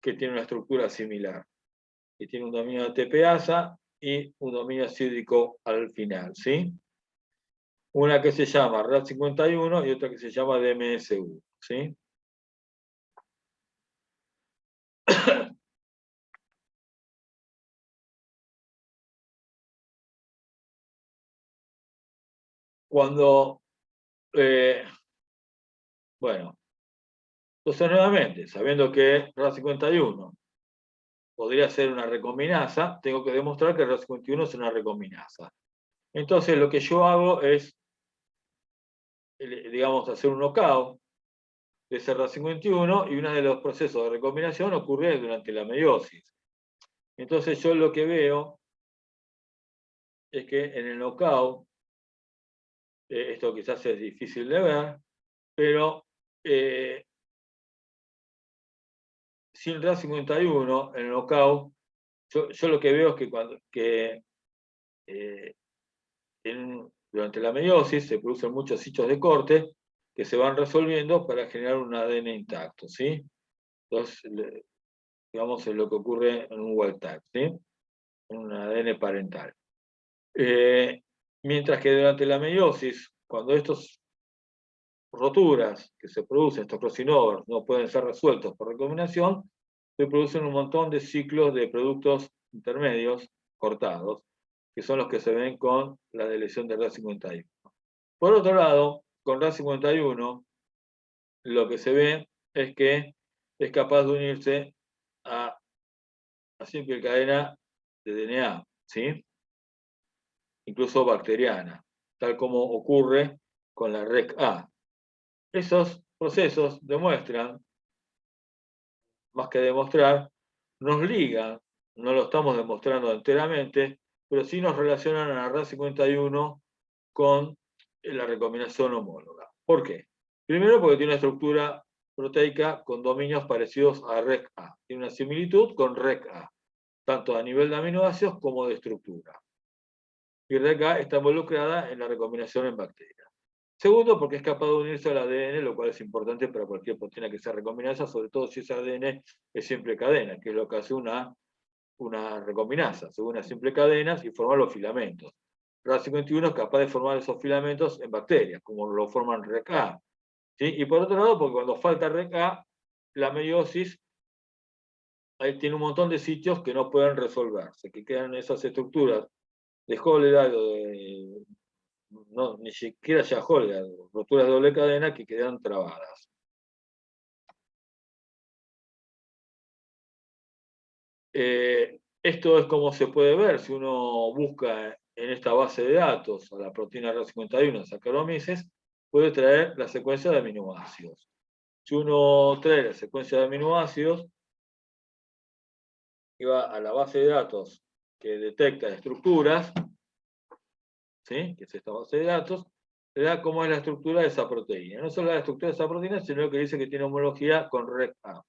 que tienen una estructura similar, que tienen un dominio de ATPasa y un dominio acídico al final, ¿sí? Una que se llama RAD51 y otra que se llama DMS1, ¿sí? Cuando, bueno, entonces nuevamente, sabiendo que RAD51 podría ser una recombinasa, tengo que demostrar que RAD51 es una recombinasa. Entonces lo que yo hago es, digamos, hacer un knockout de ese RAD51 y uno de los procesos de recombinación ocurre durante la meiosis. Entonces yo lo que veo es que en el knockout, esto quizás es difícil de ver, pero sin RAD51 en el knockout, yo lo que veo es que durante la meiosis se producen muchos sitios de corte que se van resolviendo para generar un ADN intacto, ¿sí? Entonces, digamos, es lo que ocurre en un wild type, ¿sí? Un ADN parental. Mientras que durante la meiosis, cuando estas roturas que se producen, estos crossing-overs, no pueden ser resueltos por recombinación, se producen un montón de ciclos de productos intermedios cortados, que son los que se ven con la deleción de RAD51. Por otro lado, con RAD51, lo que se ve es que es capaz de unirse a simple cadena de DNA, ¿sí? Incluso bacteriana, tal como ocurre con la REC-A. Esos procesos demuestran, más que demostrar, nos ligan, no lo estamos demostrando enteramente, pero sí nos relacionan a la RAD51 con la recombinación homóloga. ¿Por qué? Primero porque tiene una estructura proteica con dominios parecidos a REC-A. Tiene una similitud con REC-A, tanto a nivel de aminoácidos como de estructura. y RK está involucrada en la recombinación en bacterias. Segundo, porque es capaz de unirse al ADN, lo cual es importante para cualquier proteína que sea recombinasa, sobre todo si ese ADN es simple cadena, que es lo que hace una recombinasa. Se une a simple cadenas y forma los filamentos. RAS51 es capaz de formar esos filamentos en bacterias, como lo forman RK. ¿Sí? Y por otro lado, porque cuando falta RK, la meiosis ahí tiene un montón de sitios que no pueden resolverse, que quedan esas estructuras de Holder, no, ni siquiera ya Holder, roturas de doble cadena que quedan trabadas. Esto es como se puede ver si uno busca en esta base de datos a la proteína RAS51 Saccharomyces, puede traer la secuencia de aminoácidos. Si uno trae la secuencia de aminoácidos y va a la base de datos que detecta estructuras, ¿sí? Que es esta base de datos, le da cómo es la estructura de esa proteína. No solo la estructura de esa proteína, sino que dice que tiene homología con REC-A.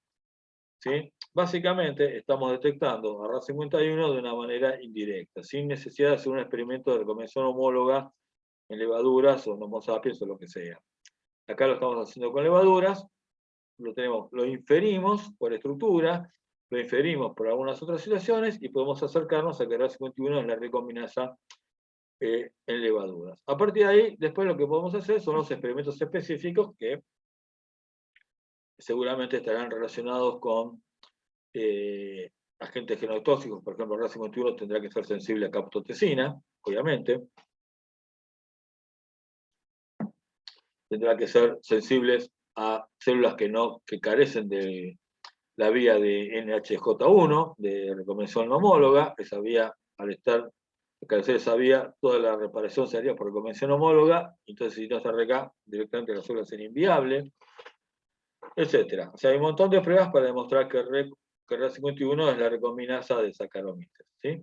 ¿Sí? Básicamente estamos detectando a RAS51 de una manera indirecta, sin necesidad de hacer un experimento de recombinación homóloga en levaduras o en Homo sapiens o lo que sea. Acá lo estamos haciendo con levaduras, lo inferimos por estructura, lo inferimos por algunas otras situaciones y podemos acercarnos a que RAS51 es la recombinasa en levaduras. A partir de ahí, después lo que podemos hacer son los experimentos específicos que seguramente estarán relacionados con agentes genotóxicos. Por ejemplo, RAS51 tendrá que ser sensible a captotecina, obviamente. Tendrá que ser sensibles a células que carecen de la vía de NHJ1, de recombinación no homóloga. Esa vía, al carecer esa vía, toda la reparación se haría por recombinación homóloga. Entonces, si no se RK, directamente la célula sería inviable, etc. O sea, hay un montón de pruebas para demostrar que RAS51 es la recombinasa de Saccharomyces, ¿sí?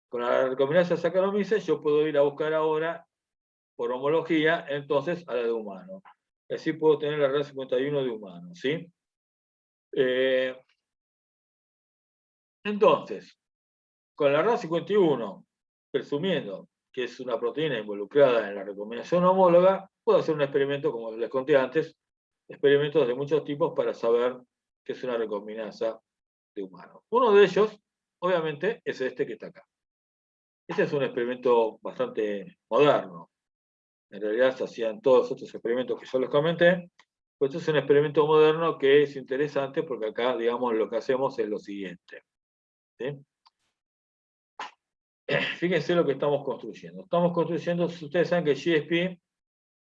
Con la recombinasa de Saccharomyces yo puedo ir a buscar ahora, por homología, entonces a la de humano. Y así puedo tener la RAS51 de humano, ¿sí? Entonces, con la RAS51, presumiendo que es una proteína involucrada en la recombinación homóloga, puedo hacer un experimento, como les conté antes, experimentos de muchos tipos para saber qué es una recombinasa de humano. Uno de ellos, obviamente, es este que está acá. Este es un experimento bastante moderno. En realidad se hacían todos estos experimentos que yo les comenté, pues este es un experimento moderno que es interesante porque acá, digamos, lo que hacemos es lo siguiente. ¿Sí? Fíjense lo que estamos construyendo. Estamos construyendo, ustedes saben que el GSP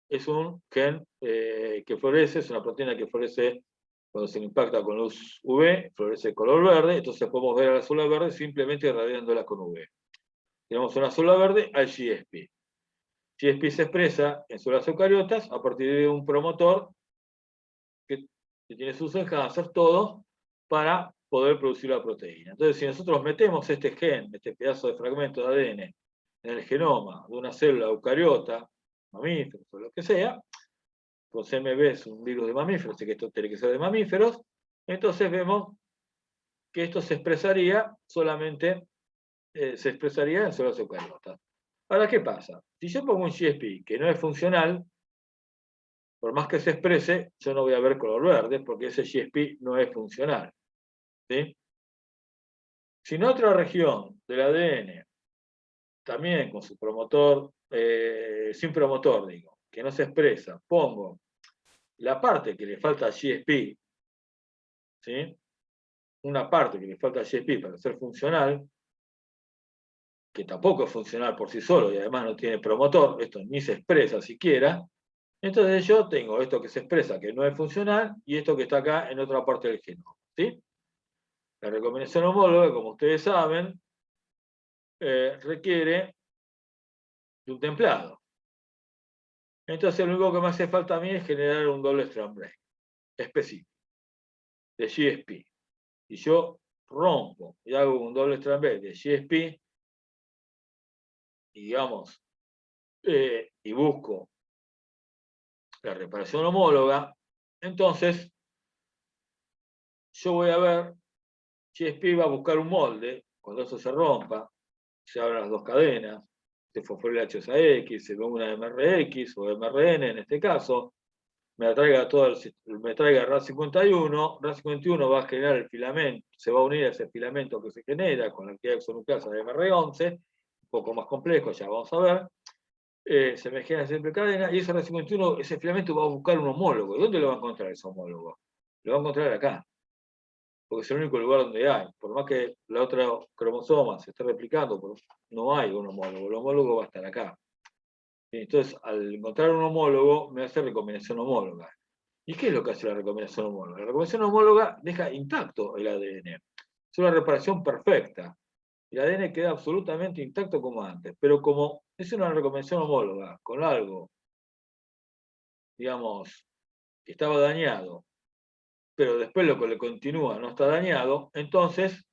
es un gen que florece, es una proteína que florece cuando se impacta con luz UV, florece de color verde, entonces podemos ver a la célula verde simplemente irradiándola con UV. Tenemos una célula verde al GSP. GSP se expresa en células eucariotas a partir de un promotor que tiene sus enhancers, todo, para poder producir la proteína. Entonces, si nosotros metemos este gen, este pedazo de fragmento de ADN, en el genoma de una célula eucariota, mamíferos o lo que sea, con CMV es un virus de mamíferos, así que esto tiene que ser de mamíferos, entonces vemos que esto se expresaría solamente, se expresaría en células eucariotas. Ahora, ¿qué pasa? Si yo pongo un GSP que no es funcional, por más que se exprese, yo no voy a ver color verde porque ese GSP no es funcional. ¿Sí? Si en otra región del ADN, también con su promotor, sin promotor, digo, que no se expresa, pongo la parte que le falta a GSP, ¿sí? Una parte que le falta a GSP para ser funcional, que tampoco es funcional por sí solo y además no tiene promotor, esto ni se expresa siquiera, entonces yo tengo esto que se expresa que no es funcional y esto que está acá en otra parte del genoma. ¿Sí? La recombinación homóloga, como ustedes saben, requiere de un templado. Entonces lo único que me hace falta a mí es generar un doble strand break específico de GSP. Y yo rompo y hago un doble strand break de GSP y digamos, y busco la reparación homóloga, entonces yo voy a ver, GSP va a buscar un molde, cuando eso se rompa, se abran las dos cadenas, se fosforilacho esa X, se ponga una MRX o MRN en este caso, me traiga me traiga RAD51, RAD51 va a generar el filamento, se va a unir a ese filamento que se genera con la actividad exonucleasa de MR11, un poco más complejo, ya vamos a ver. Se me genera siempre cadena, y ese RAD51, ese filamento va a buscar un homólogo. ¿Dónde lo va a encontrar ese homólogo? Lo va a encontrar acá, porque es el único lugar donde hay. Por más que la otra cromosoma se esté replicando, no hay un homólogo, el homólogo va a estar acá. Entonces, al encontrar un homólogo, me hace recombinación homóloga. ¿Y qué es lo que hace la recombinación homóloga? La recombinación homóloga deja intacto el ADN. Es una reparación perfecta. El ADN queda absolutamente intacto como antes. Pero como es una recombinación homóloga con algo, digamos, que estaba dañado, pero después lo que le continúa no está dañado, entonces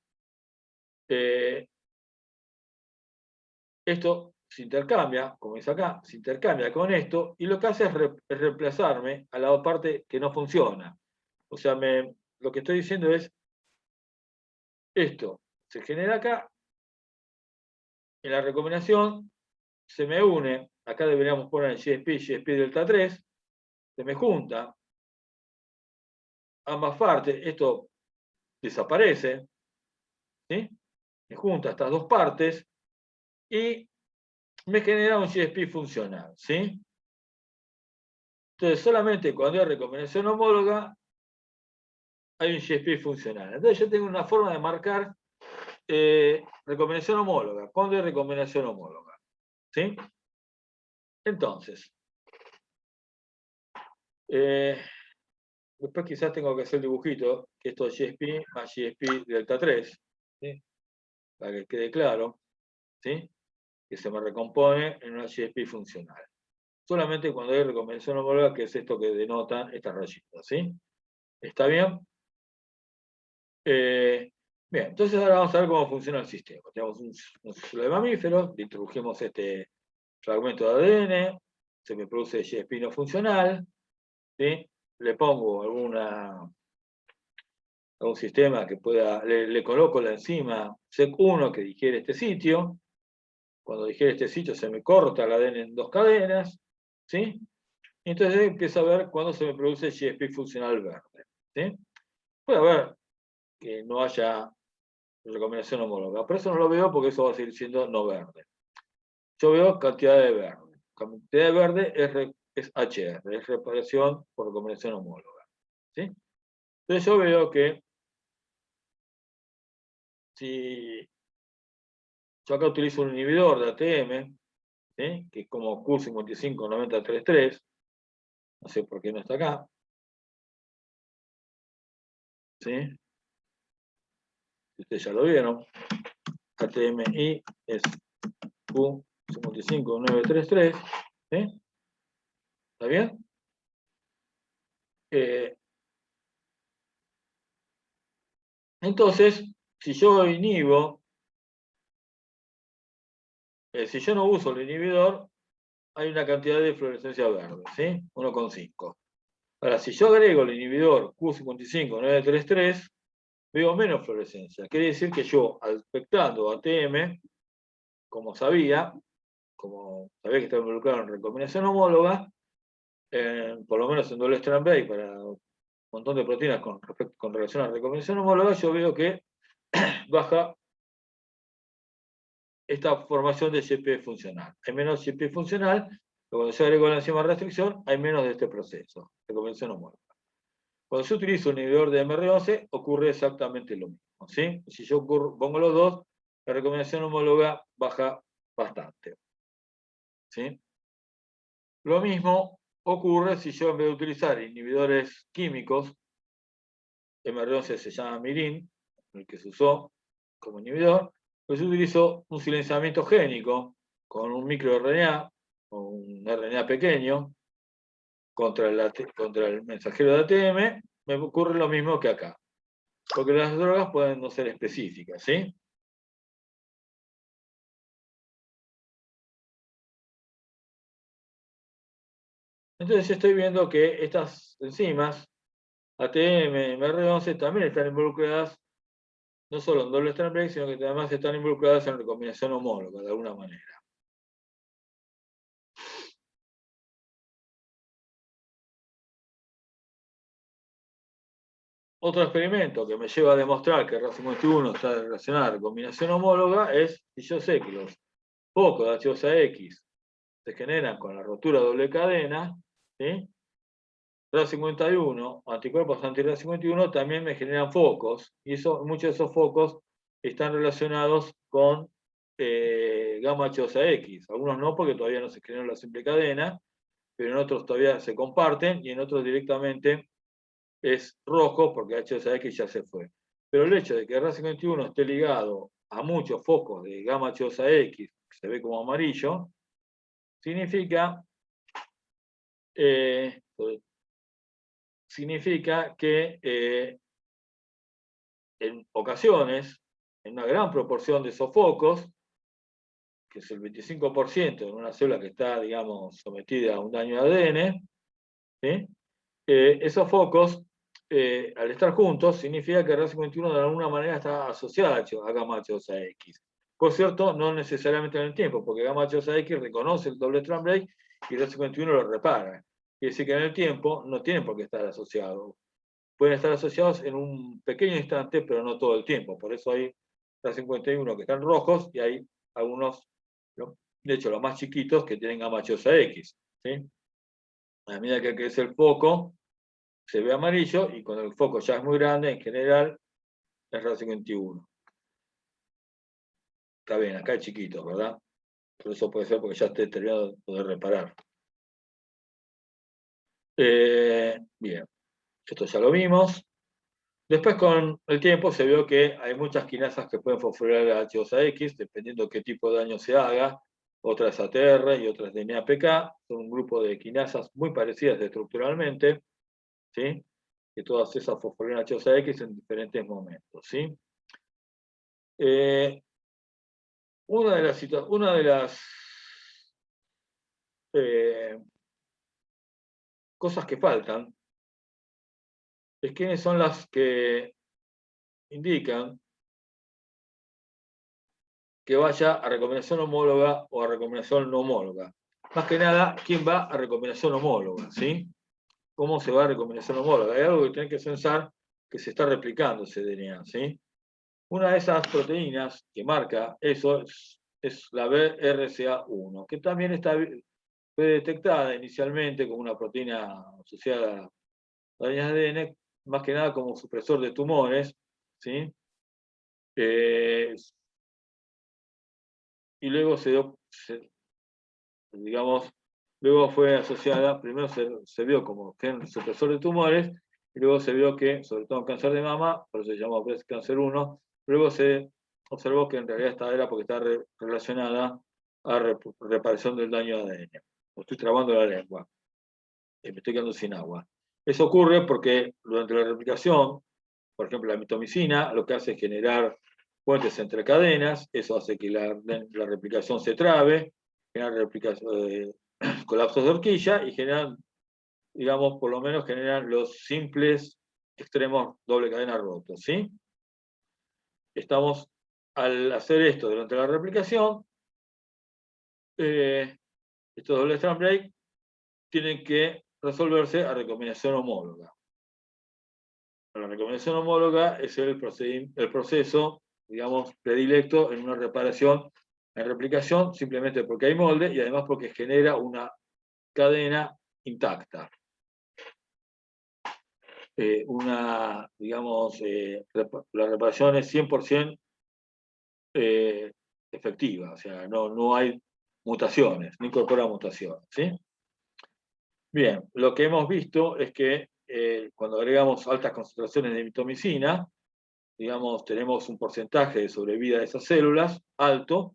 esto se intercambia, como dice acá, se intercambia con esto, y lo que hace es reemplazarme a la parte que no funciona. O sea, lo que estoy diciendo es, esto se genera acá, en la recombinación se me une, acá deberíamos poner GSP delta 3, se me junta ambas partes, esto desaparece, ¿sí? Me junta estas dos partes y me genera un GSP funcional, ¿sí? Entonces, solamente cuando hay recombinación homóloga, hay un GSP funcional. Entonces, yo tengo una forma de marcar recombinación homóloga, cuando hay recombinación homóloga, ¿sí? Entonces, después quizás tengo que hacer el dibujito, que esto es GSP más GSP delta 3, ¿sí? Para que quede claro, ¿sí? Que se me recompone en una GSP funcional. Solamente cuando hay recombinación homóloga, que es esto que denotan estas rayitas, ¿sí? ¿Está bien? Bien, entonces ahora vamos a ver cómo funciona el sistema. Tenemos un ciclo de mamíferos, introdujimos este fragmento de ADN, se me produce GSP no funcional, ¿sí? Le pongo algún sistema que pueda, le coloco la enzima SEC1 que digiere este sitio. Cuando digiere este sitio se me corta el ADN en dos cadenas, ¿sí? Y entonces empiezo a ver cuándo se me produce GSP funcional verde, ¿sí? Puede haber que no haya recombinación homóloga, pero eso no lo veo porque eso va a seguir siendo no verde. Yo veo cantidad de verde. Cantidad de verde es HR, es reparación por recombinación homóloga, ¿sí? Entonces yo veo que si yo acá utilizo un inhibidor de ATM, ¿sí? Que es como Q559033, no sé por qué no está acá, ¿sí? Ustedes ya lo vieron. ATMI es Q55933, ¿sí? ¿Está bien? Entonces, si yo inhibo, si yo no uso el inhibidor, hay una cantidad de fluorescencia verde, ¿sí? 1,5. Ahora, si yo agrego el inhibidor Q55933, veo menos fluorescencia. Quiere decir que yo, aspectando ATM, como sabía que estaba involucrado en recombinación homóloga, por lo menos en doble strand break para un montón de proteínas con relación a la recombinación homóloga, yo veo que baja esta formación de GP funcional. Hay menos GP funcional, pero cuando se agrega la enzima de restricción, hay menos de este proceso, recombinación homóloga. Cuando se utiliza un inhibidor de MR11, ocurre exactamente lo mismo, ¿sí? Si yo pongo los dos, la recombinación homóloga baja bastante, ¿sí? Lo mismo ocurre si yo, en vez de utilizar inhibidores químicos, MR11 se llama mirin, el que se usó como inhibidor, pues utilizo un silenciamiento génico con un microRNA o un RNA pequeño contra el mensajero de ATM, me ocurre lo mismo que acá. Porque las drogas pueden no ser específicas, ¿sí? Entonces estoy viendo que estas enzimas, ATM, MR11, también están involucradas no solo en doble strand break, sino que además están involucradas en recombinación homóloga, de alguna manera. Otro experimento que me lleva a demostrar que RA51 está relacionada a recombinación homóloga es si yo sé que los focos de H2A X se generan con la rotura doble cadena, ¿sí? RA51, anticuerpos anti-RA51 también me generan focos, y muchos de esos focos están relacionados con gamma H2A X. Algunos no, porque todavía no se generó la simple cadena, pero en otros todavía se comparten, y en otros directamente es rojo, porque H2A X ya se fue. Pero el hecho de que RA51 esté ligado a muchos focos de gamma H2A X, que se ve como amarillo, significa que en ocasiones, en una gran proporción de esos focos, que es el 25% en una célula que está, digamos, sometida a un daño de ADN, ¿sí? Esos focos, al estar juntos, significa que RA51 de alguna manera está asociada a gamma H2A X. Por cierto, no necesariamente en el tiempo, porque gamma H2A X reconoce el doble strand break y RA51 lo repara. Quiere decir que en el tiempo no tienen por qué estar asociados. Pueden estar asociados en un pequeño instante, pero no todo el tiempo. Por eso hay RA51 que están rojos y hay algunos, de hecho, los más chiquitos que tienen gamma H2A X. ¿Sí? A medida que crece el foco, se ve amarillo, y cuando el foco ya es muy grande, en general, es RA51. Está bien, acá es chiquito, ¿verdad? Pero eso puede ser porque ya esté terminado de poder reparar. Bien, esto ya lo vimos. Después, con el tiempo, se vio que hay muchas quinasas que pueden fosforilar a H2A X, dependiendo qué tipo de daño se haga. Otras ATR y otras DNA-PK. Son un grupo de quinasas muy parecidas estructuralmente, ¿sí? Que todas esas fosforilan H2A X en diferentes momentos, ¿sí? Una de las cosas que faltan es quiénes son las que indican que vaya a recombinación homóloga o a recombinación no homóloga. Más que nada, ¿quién va a recombinación homóloga? ¿Sí? ¿Cómo se va a recombinación homóloga? Hay algo que tienen que pensar, que se está replicando ese DNA, ¿sí? Una de esas proteínas que marca eso es la BRCA1, que también fue detectada inicialmente como una proteína asociada a daños de ADN, más que nada como supresor de tumores, ¿sí? Y luego digamos, luego fue asociada, primero se vio como gen supresor de tumores, y luego se vio que, sobre todo en cáncer de mama, por eso se llama breast cancer 1, luego se observó que en realidad esta era porque está relacionada a reparación del daño de ADN. Me estoy trabando la lengua, me estoy quedando sin agua. Eso ocurre porque durante la replicación, por ejemplo, la mitomicina lo que hace es generar puentes entre cadenas, eso hace que la replicación se trabe, genera colapsos de horquilla y generan, digamos, por lo menos generan los simples extremos doble cadena rotos, ¿sí? Al hacer esto durante la replicación, estos doble strand break tienen que resolverse a recombinación homóloga. La recombinación homóloga es el proceso, digamos, predilecto en una reparación en replicación, simplemente porque hay molde y además porque genera una cadena intacta. La reparación es 100% efectiva, o sea, no hay mutaciones, no incorpora mutaciones, ¿sí? Bien, lo que hemos visto es que cuando agregamos altas concentraciones de mitomicina, digamos, tenemos un porcentaje de sobrevida de esas células alto,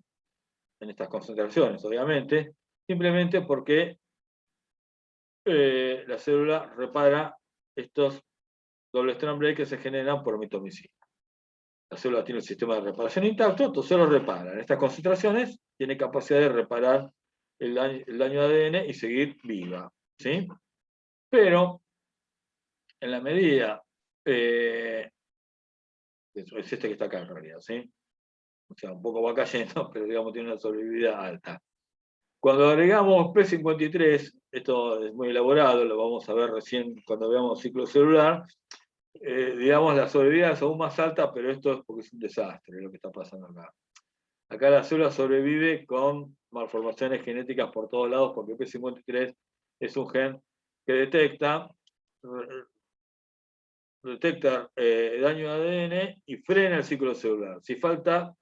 en estas concentraciones, obviamente, simplemente porque la célula repara estos doble strand break que se generan por mitomicina. La célula tiene el sistema de reparación intacto, entonces lo repara. En estas concentraciones tiene capacidad de reparar el daño de ADN y seguir viva, ¿sí? Pero, en la medida, es este que está acá en realidad, ¿sí? O sea, un poco va cayendo, pero digamos tiene una sobrevivencia alta. Cuando agregamos P53, esto es muy elaborado, lo vamos a ver recién cuando veamos ciclo celular, digamos, la sobrevida es aún más alta, pero esto es porque es un desastre lo que está pasando acá. Acá la célula sobrevive con malformaciones genéticas por todos lados, porque el P53 es un gen que detecta daño de ADN y frena el ciclo celular. Si falta,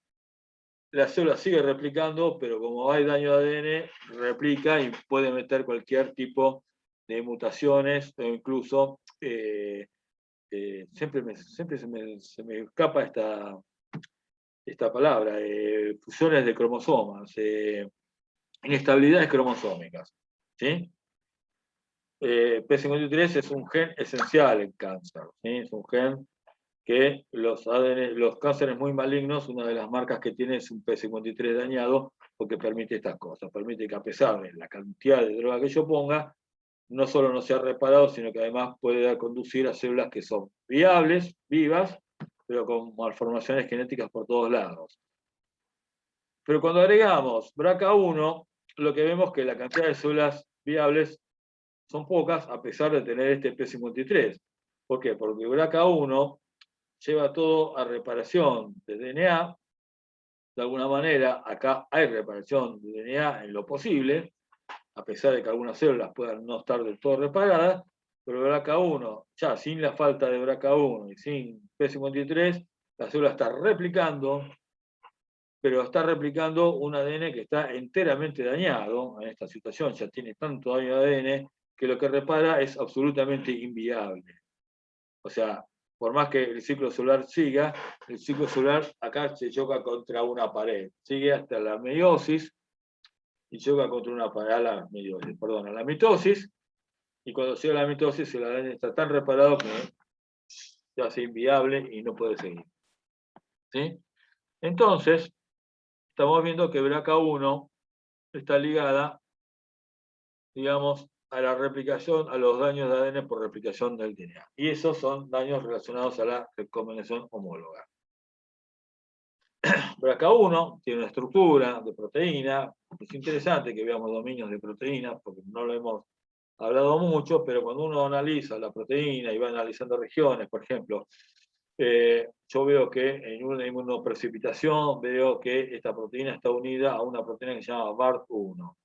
la célula sigue replicando, pero como hay daño de ADN, replica y puede meter cualquier tipo de mutaciones o incluso, siempre se me escapa esta palabra, fusiones de cromosomas, inestabilidades cromosómicas. ¿Sí? P53 es un gen esencial en cáncer. ¿Sí? Es un gen que los cánceres muy malignos, una de las marcas que tiene es un P53 dañado, porque permite estas cosas. Permite que a pesar de la cantidad de droga que yo ponga, no solo no sea reparado, sino que además puede conducir a células que son viables, vivas, pero con malformaciones genéticas por todos lados. Pero cuando agregamos BRCA1, lo que vemos es que la cantidad de células viables son pocas, a pesar de tener este P53. ¿Por qué? Porque BRCA1 lleva todo a reparación de DNA. De alguna manera, acá hay reparación de DNA en lo posible, a pesar de que algunas células puedan no estar del todo reparadas, pero BRCA1, ya sin la falta de BRCA1 y sin P53, la célula está replicando, pero está replicando un ADN que está enteramente dañado en esta situación, ya tiene tanto daño de ADN que lo que repara es absolutamente inviable. O sea, por más que el ciclo celular siga, el ciclo celular acá se choca contra una pared, sigue hasta la meiosis y choca contra una pared, a la mitosis, y cuando llega a la mitosis el ADN está tan reparado que se hace inviable y no puede seguir. ¿Sí? Entonces, estamos viendo que BRCA1 está ligada, digamos, a la replicación, a los daños de ADN por replicación del DNA. Y esos son daños relacionados a la recombinación homóloga. BRCA1 tiene una estructura de proteína. Es interesante que veamos dominios de proteína, porque no lo hemos hablado mucho, pero cuando uno analiza la proteína y va analizando regiones, por ejemplo, yo veo que en una inmunoprecipitación veo que esta proteína está unida a una proteína que se llama BART1.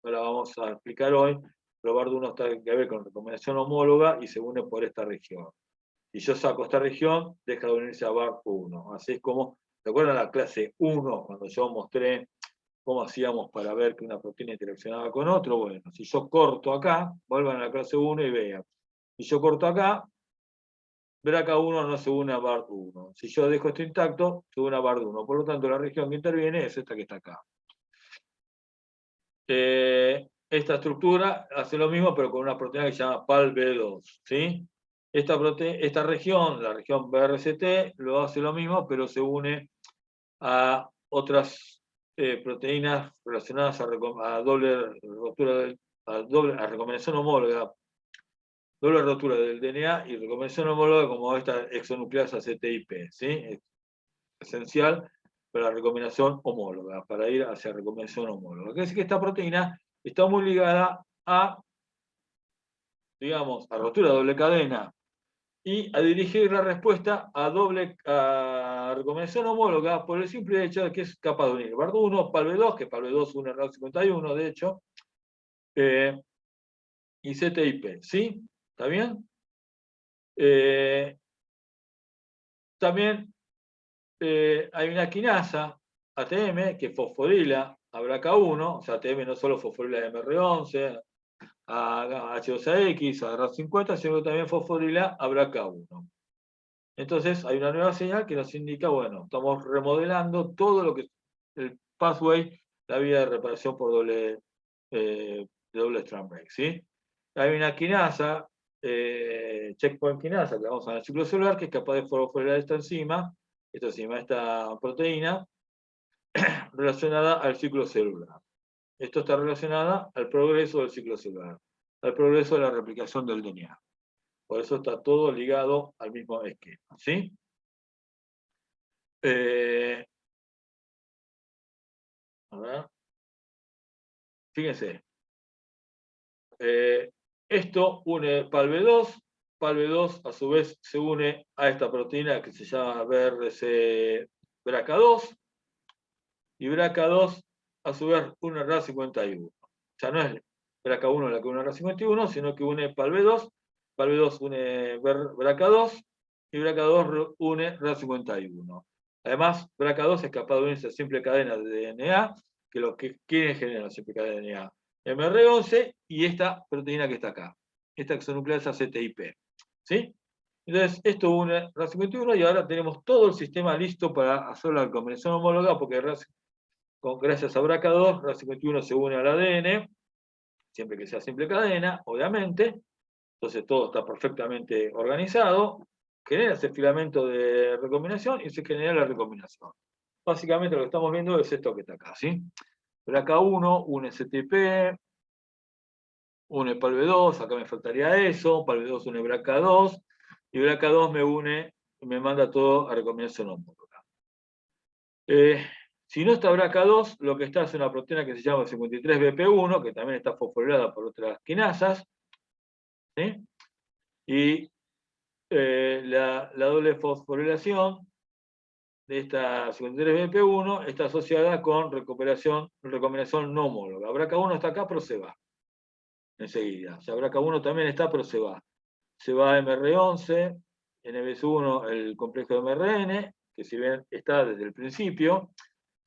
No la vamos a explicar hoy, pero BART1 está que ver con recombinación homóloga y se une por esta región. Si yo saco esta región, deja de unirse a BART1. Así es como, ¿se acuerdan la clase 1 cuando yo mostré cómo hacíamos para ver que una proteína interaccionaba con otro? Bueno, si yo corto acá, vuelvan a la clase 1 y vean. Si yo corto acá, BRCA1 no se une a BART1. Si yo dejo esto intacto, se une a BART1. Por lo tanto, la región que interviene es esta que está acá. Esta estructura hace lo mismo, pero con una proteína que se llama PAL-B2. ¿Sí? Esta región, la región BRCT, lo hace lo mismo, pero se une a otras proteínas relacionadas a doble rotura a recombinación homóloga, doble rotura del DNA y recombinación homóloga como esta exonucleasa CTIP. ¿Sí? Es esencial para la recombinación homóloga, para ir hacia recombinación homóloga. Quiere decir que esta proteína está muy ligada a, digamos, a rotura de doble cadena y a dirigir la respuesta a recombinación homóloga por el simple hecho de que es capaz de unir BART1, PALB2, que PALB2 une RAD51, de hecho, y CTIP. ¿Sí? ¿Está bien? También hay una quinasa, ATM, que fosforila a BRCA1, o sea, ATM no solo fosforila a MR11, a H2AX, a RAD50, sino que también fosforila a BRCA1. Entonces hay una nueva señal que nos indica, bueno, estamos remodelando todo lo que es el pathway, la vía de reparación por doble strand break, ¿sí? Hay una quinasa, checkpoint quinasa, que vamos a ver en el ciclo celular, que es capaz de fosforilar esta enzima, esta proteína, relacionada al ciclo celular. Esto está relacionado al progreso del ciclo celular, al progreso de la replicación del DNA. Por eso está todo ligado al mismo esquema. ¿Sí? A ver. Fíjense. Esto une PALB2 PALB2 a su vez se une a esta proteína que se llama BRC BRCA2, y BRCA2 a su vez une RA51. O sea, no es BRCA1 la que une RA51, sino que une PALB2, PALB2 une BRCA2 y BRCA2 une RA51. Además, BRCA2 es capaz de unirse a simple cadena de DNA, que lo que quieren generar la simple cadena de DNA. MR11 y esta proteína que está acá, esta exonucleasa CTIP. ¿Sí? Entonces, esto une RA51 y ahora tenemos todo el sistema listo para hacer la recombinación homóloga, porque gracias a BRCA2, RA51 se une al ADN, siempre que sea simple cadena, obviamente. Entonces todo está perfectamente organizado, genera ese filamento de recombinación y se genera la recombinación. Básicamente lo que estamos viendo es esto que está acá, ¿sí? BRCA1 une CTP, une PALB2, acá me faltaría eso, PALB2 une BRCA2, y BRCA2 me manda todo a recombinación homóloga. Si no está BRCA2, lo que está es una proteína que se llama 53BP1, que también está fosforilada por otras quinasas, ¿sí? Y la doble fosforilación de esta 53BP1 está asociada con recombinación no homóloga. BRCA1 está acá, pero se va enseguida. O sea, BRCA1 también está, pero se va. Se va a MR11, NBS1, el complejo de MRN, que si bien está desde el principio,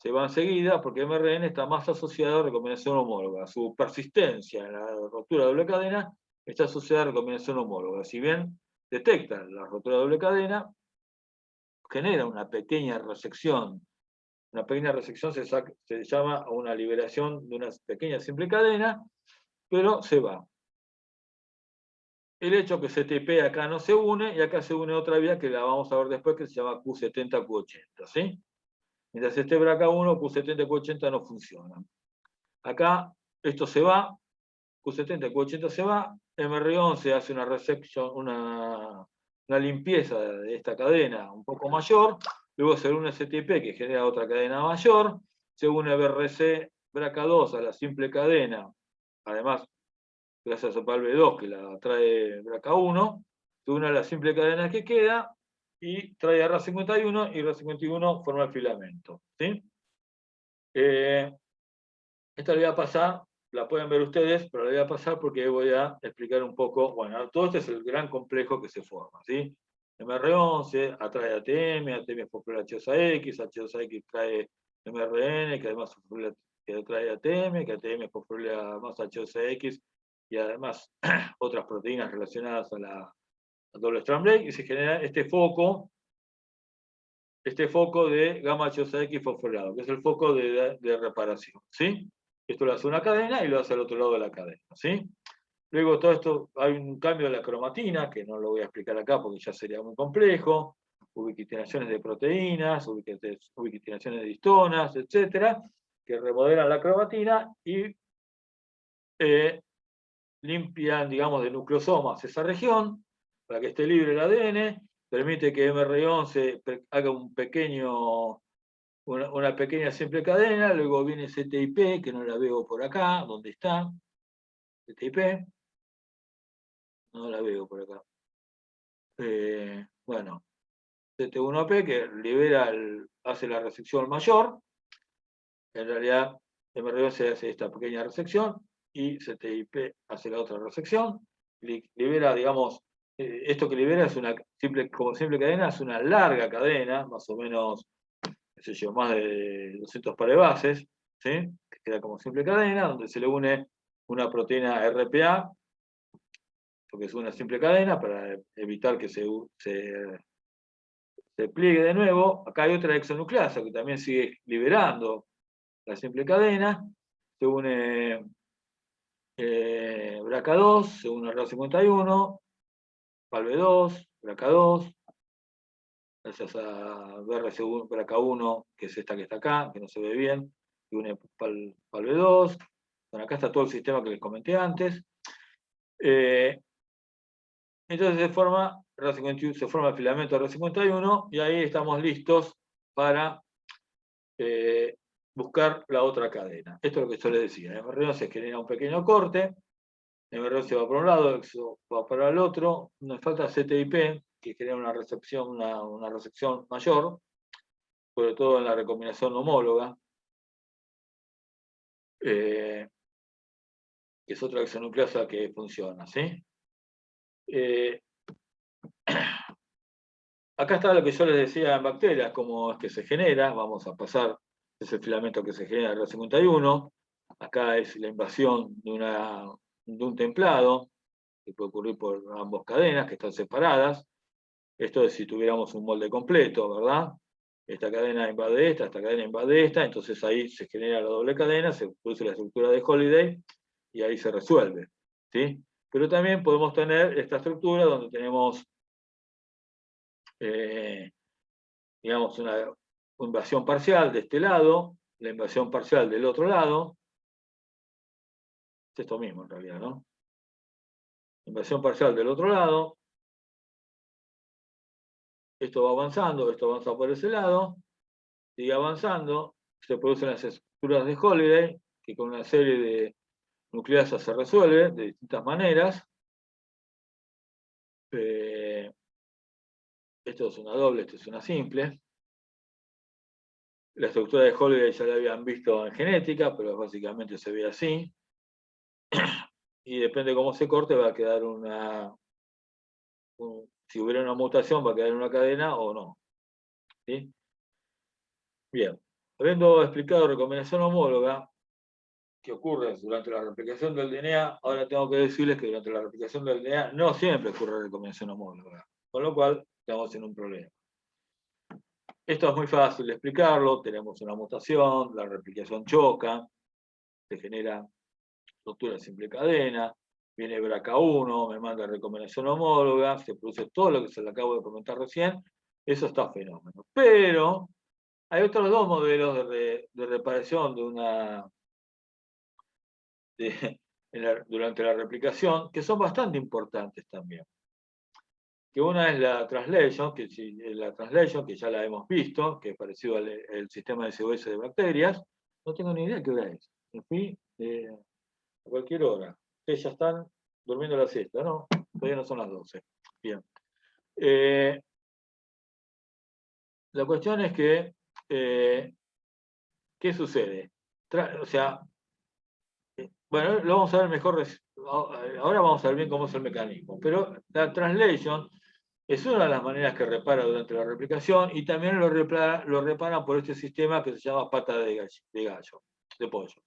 se va enseguida porque MRN está más asociado a recombinación homóloga. Su persistencia en la rotura de doble cadena está asociada a recombinación homóloga. Si bien detecta la rotura de doble cadena, genera una pequeña resección. Una pequeña resección se llama una liberación de una pequeña simple cadena, pero se va. El hecho que CTP acá no se une, y acá se une otra vía que la vamos a ver después, que se llama Q70-Q80, ¿sí? Mientras esté BRCA1, Q70 Q80 no funcionan. Acá esto se va, Q70 Q80 se va, MR11 hace una resection, una limpieza de esta cadena un poco mayor, luego se une CTP que genera otra cadena mayor, se une BRC BRCA2 a la simple cadena, además gracias a PALB2 que la trae BRCA1, se une a la simple cadena que queda, y trae a RA51, y RA51 forma el filamento. ¿Sí? Esta le voy a pasar, la pueden ver ustedes, pero la voy a pasar porque voy a explicar un poco. Bueno, todo este es el gran complejo que se forma. ¿Sí? MR11 atrae ATM, ATM fosforila H2AX, H2AX trae MRN, que además que trae ATM, que ATM fosforila más H2AX, y además otras proteínas relacionadas a la doble strand break, y se genera este foco de gamma H2AX fosforilado, que es el foco de reparación, ¿sí? Esto lo hace una cadena y lo hace al otro lado de la cadena, ¿sí? Luego todo esto, hay un cambio de la cromatina, que no lo voy a explicar acá porque ya sería muy complejo, ubiquitinaciones de proteínas, ubiquitinaciones de histonas, etcétera, que remodelan la cromatina y limpian, digamos, de nucleosomas esa región, para que esté libre el ADN, permite que MR11 haga una pequeña simple cadena, luego viene CTIP, que no la veo por acá, ¿dónde está? CTIP, no la veo por acá. Bueno, CT1P, que hace la resección mayor, en realidad MR11 hace esta pequeña resección, y CTIP hace la otra resección, libera, digamos, esto que libera es como simple cadena, es una larga cadena, más o menos, qué sé yo, más de 200 pares de bases, ¿sí? Que queda como simple cadena, donde se le une una proteína RPA, porque es una simple cadena, para evitar que se pliegue de nuevo. Acá hay otra exonucleasa que también sigue liberando la simple cadena, se une BRCA2, se une RA51, PALB2, BRCA2, gracias a BRCA1, que es esta que está acá, que no se ve bien, y une PALB2. Bueno, acá está todo el sistema que les comenté antes. Entonces se forma el filamento RA51, y ahí estamos listos para buscar la otra cadena. Esto es lo que yo les decía. En MR11 se genera un pequeño corte, MRO se va para un lado, EXO va para el otro. Nos falta CTIP, que genera una recepción, una recepción mayor, sobre todo en la recombinación homóloga, que es otra exonucleasa que funciona, ¿sí? Acá está lo que yo les decía en bacterias, cómo es que se genera. Vamos a pasar, es el filamento que se genera en el 51. Acá es la invasión de un templado, que puede ocurrir por ambas cadenas, que están separadas. Esto es si tuviéramos un molde completo, ¿verdad? Esta cadena invade esta cadena invade esta, entonces ahí se genera la doble cadena, se produce la estructura de Holiday y ahí se resuelve, ¿sí? Pero también podemos tener esta estructura donde tenemos digamos, una invasión parcial de este lado, la invasión parcial del otro lado. Es esto mismo en realidad, ¿no? Invasión parcial del otro lado. Esto va avanzando, esto avanza por ese lado. Sigue avanzando. Se producen las estructuras de Holiday, que con una serie de nucleasas se resuelve de distintas maneras. Esto es una doble, esto es una simple. La estructura de Holiday ya la habían visto en genética, pero básicamente se ve así. Y depende de cómo se corte, va a quedar si hubiera una mutación, va a quedar en una cadena o no. ¿Sí? Bien. Habiendo explicado recombinación homóloga, que ocurre durante la replicación del DNA, ahora tengo que decirles que durante la replicación del DNA no siempre ocurre recombinación homóloga, con lo cual estamos en un problema. Esto es muy fácil de explicarlo. Tenemos una mutación, la replicación choca, se genera estructura simple cadena, viene BRCA1, me manda recombinación homóloga, se produce todo lo que se le acabo de comentar recién, eso está fenómeno. Pero hay otros dos modelos de reparación durante la replicación que son bastante importantes también. Que una es la translation, que ya la hemos visto, que es parecido al sistema de SOS de bacterias. No tengo ni idea qué hora es. Me fui a cualquier hora. Ustedes ya están durmiendo la siesta, ¿no? Todavía no son las 12. Bien. La cuestión es que, ¿qué sucede? O sea, bueno, lo vamos a ver mejor, ahora vamos a ver bien cómo es el mecanismo, pero la translation es una de las maneras que repara durante la replicación y también lo repara por este sistema que se llama pata de gallo, de pollo.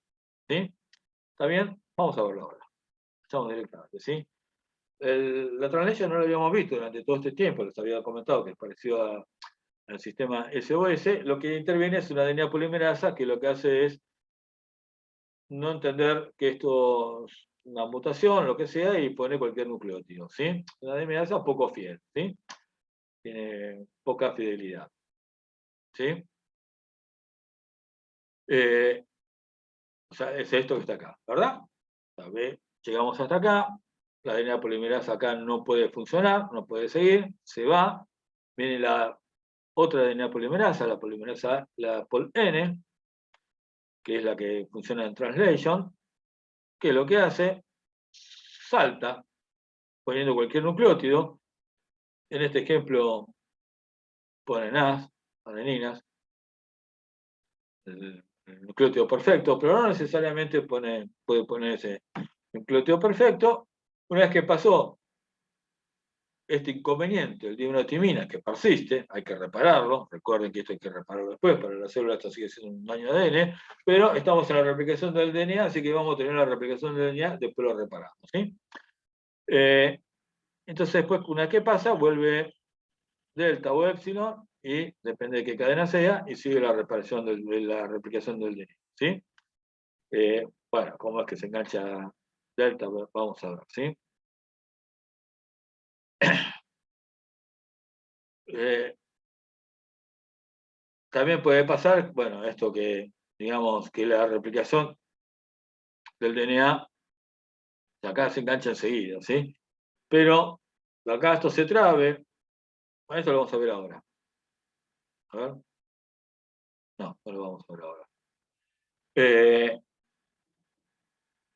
¿Sí? ¿Está bien? Vamos a verlo ahora. Estamos directamente, ¿sí? La translation no lo habíamos visto durante todo este tiempo, les había comentado que es parecido al sistema SOS. Lo que interviene es una DNA polimerasa que lo que hace es no entender que esto es una mutación, lo que sea, y pone cualquier nucleótido, ¿sí? Una DNA poco fiel, ¿sí? Tiene poca fidelidad, ¿sí? O sea, es esto que está acá, ¿verdad? Llegamos hasta acá, la DNA polimerasa acá no puede funcionar, no puede seguir, se va, viene la otra DNA polimerasa, la polimerasa, la PolN, que es la que funciona en translation, que lo que hace, salta poniendo cualquier nucleótido. En este ejemplo pone NAS, adeninas, el nucleótido perfecto, pero no necesariamente puede poner ese nucleótido perfecto. Una vez que pasó este inconveniente, el de una timina que persiste, hay que repararlo. Recuerden que esto hay que repararlo después, para la célula esto sigue siendo un daño de ADN, pero estamos en la replicación del DNA, así que vamos a tener la replicación del DNA, después lo reparamos, ¿sí? Entonces, después, una vez que pasa, vuelve delta o épsilon, y depende de qué cadena sea, y sigue la reparación de la replicación del DNA, ¿sí? Bueno, ¿cómo es que se engancha delta? Vamos a ver, ¿sí? También puede pasar, bueno, esto que, digamos, que la replicación del DNA, acá se engancha enseguida, ¿sí? Pero acá esto se trabe, bueno, esto lo vamos a ver ahora. A ver. No, no lo vamos a ver ahora.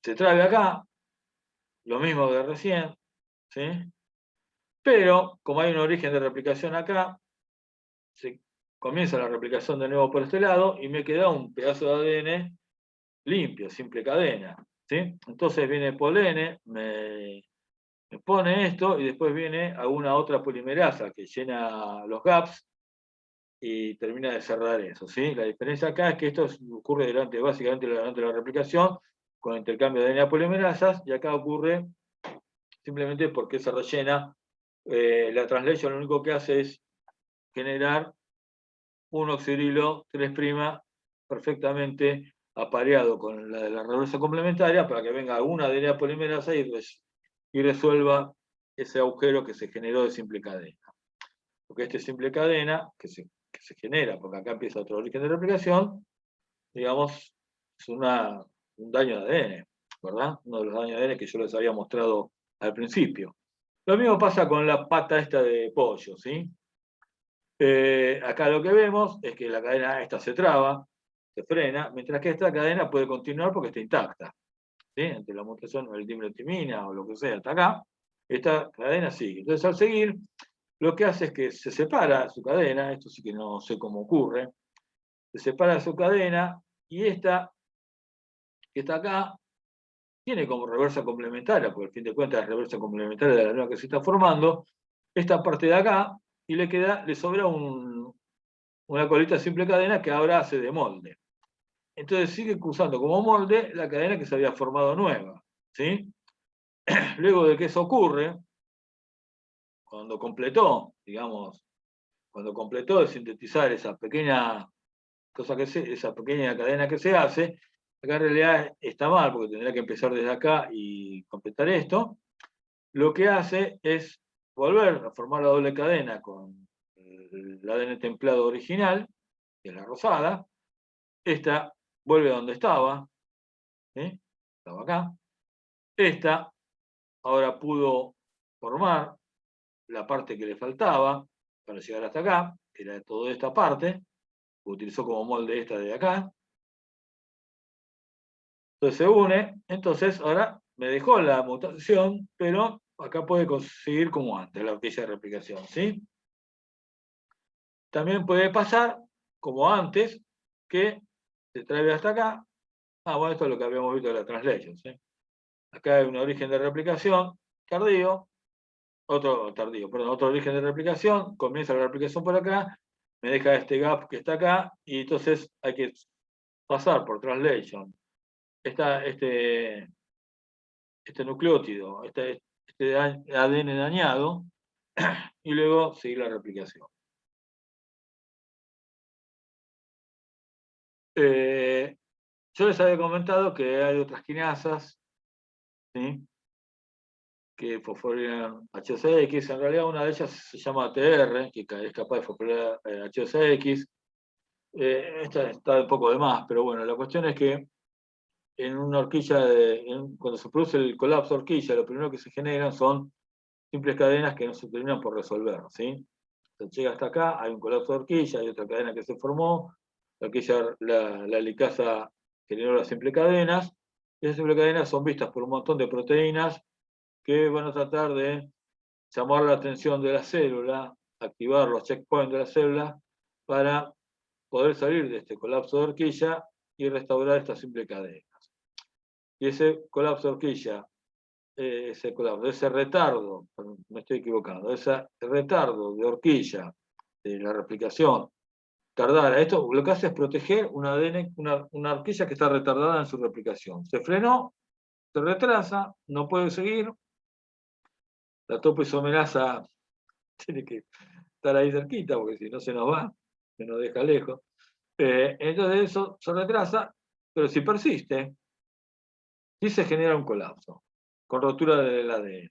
Se trabe acá, lo mismo de recién, ¿sí? Pero, como hay un origen de replicación acá, se comienza la replicación de nuevo por este lado y me queda un pedazo de ADN limpio, simple cadena, ¿sí? Entonces viene Polene, me pone esto y después viene alguna otra polimerasa que llena los gaps y termina de cerrar eso, ¿sí? La diferencia acá es que esto ocurre básicamente durante la replicación con intercambio de DNA polimerasas y acá ocurre simplemente porque se rellena. La translation lo único que hace es generar un oxidrilo 3' perfectamente apareado con la de la reversa complementaria para que venga una DNA polimerasa y resuelva ese agujero que se generó de simple cadena. Porque este simple cadena, que se genera, porque acá empieza otro origen de replicación, digamos, es un daño de ADN, ¿verdad? Uno de los daños de ADN que yo les había mostrado al principio. Lo mismo pasa con la pata esta de pollo, ¿sí? Acá lo que vemos es que la cadena esta se traba, se frena, mientras que esta cadena puede continuar porque está intacta, ¿sí? Entre la mutación o el dimletimina o lo que sea, hasta acá, esta cadena sigue. Entonces, al seguir, lo que hace es que se separa su cadena, esto sí que no sé cómo ocurre, se separa su cadena y esta que está acá tiene como reversa complementaria, porque al fin de cuentas es reversa complementaria de la nueva que se está formando, esta parte de acá, y le sobra una colita simple cadena que ahora hace de molde. Entonces sigue usando como molde la cadena que se había formado nueva, ¿sí? Luego de que eso ocurre, cuando completó, digamos, cuando completó de sintetizar esa pequeña esa pequeña cadena que se hace, acá en realidad está mal, porque tendría que empezar desde acá y completar esto. Lo que hace es volver a formar la doble cadena con el ADN templado original, que es la rosada. Esta vuelve a donde estaba, ¿sí? Estaba acá. Esta ahora pudo formar la parte que le faltaba para llegar hasta acá, que era toda esta parte, utilizó como molde esta de acá. Entonces se une, entonces ahora me dejó la mutación, pero acá puede conseguir como antes la horquilla de replicación, ¿sí? También puede pasar, como antes, que se trae hasta acá. Bueno, esto es lo que habíamos visto de la translation, ¿sí? Acá hay un origen de replicación tardío, otro origen de replicación, comienza la replicación por acá, me deja este gap que está acá, y entonces hay que pasar por translation este nucleótido, este ADN dañado, y luego seguir la replicación. Yo les había comentado que hay otras quinasas, ¿sí? Que fosforilan HCX. En realidad una de ellas se llama TR, que es capaz de fosforilar HCX. Esta está un poco de más, pero bueno, la cuestión es que en una horquilla, cuando se produce el colapso de horquilla, lo primero que se generan son simples cadenas que no se terminan por resolver, ¿sí? Se llega hasta acá, hay un colapso de horquilla, hay otra cadena que se formó, la licasa generó las simples cadenas, y esas simples cadenas son vistas por un montón de proteínas que van a tratar de llamar la atención de la célula, activar los checkpoints de la célula para poder salir de este colapso de horquilla y restaurar estas simples cadenas. Y ese colapso de horquilla, ese retardo, me estoy equivocando, ese retardo de horquilla de la replicación tardara, esto lo que hace es proteger una horquilla que está retardada en su replicación. Se frenó, se retrasa, no puede seguir, la topoisomerasa tiene que estar ahí cerquita, porque si no se nos va, se nos deja lejos. Entonces eso se retrasa, pero si persiste, sí se genera un colapso, con rotura del ADN.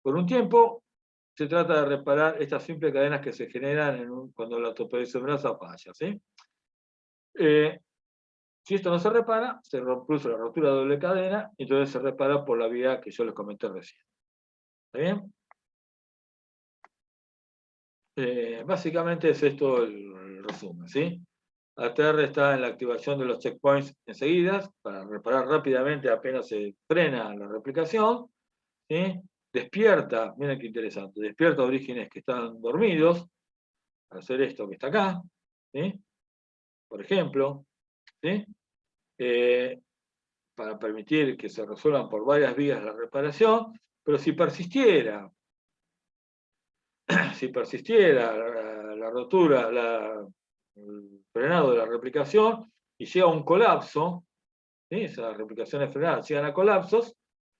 Por un tiempo, se trata de reparar estas simples cadenas que se generan cuando la topoisomerasa falla, ¿sí? Si esto no se repara, se produce la rotura de doble cadena, y entonces se repara por la vía que yo les comenté recién. ¿Está bien? Básicamente es esto el resumen, ¿sí? ATR está en la activación de los checkpoints enseguida para reparar rápidamente apenas se frena la replicación. ¿sí? Despierta, miren qué interesante, despierta orígenes que están dormidos, para hacer esto que está acá, ¿sí? Por ejemplo, ¿sí? Eh, para permitir que se resuelvan por varias vías la reparación, pero si persistiera, si persistiera la rotura, el frenado de la replicación, y llega a un colapso, ¿sí? Esas replicaciones frenadas llegan a colapsos,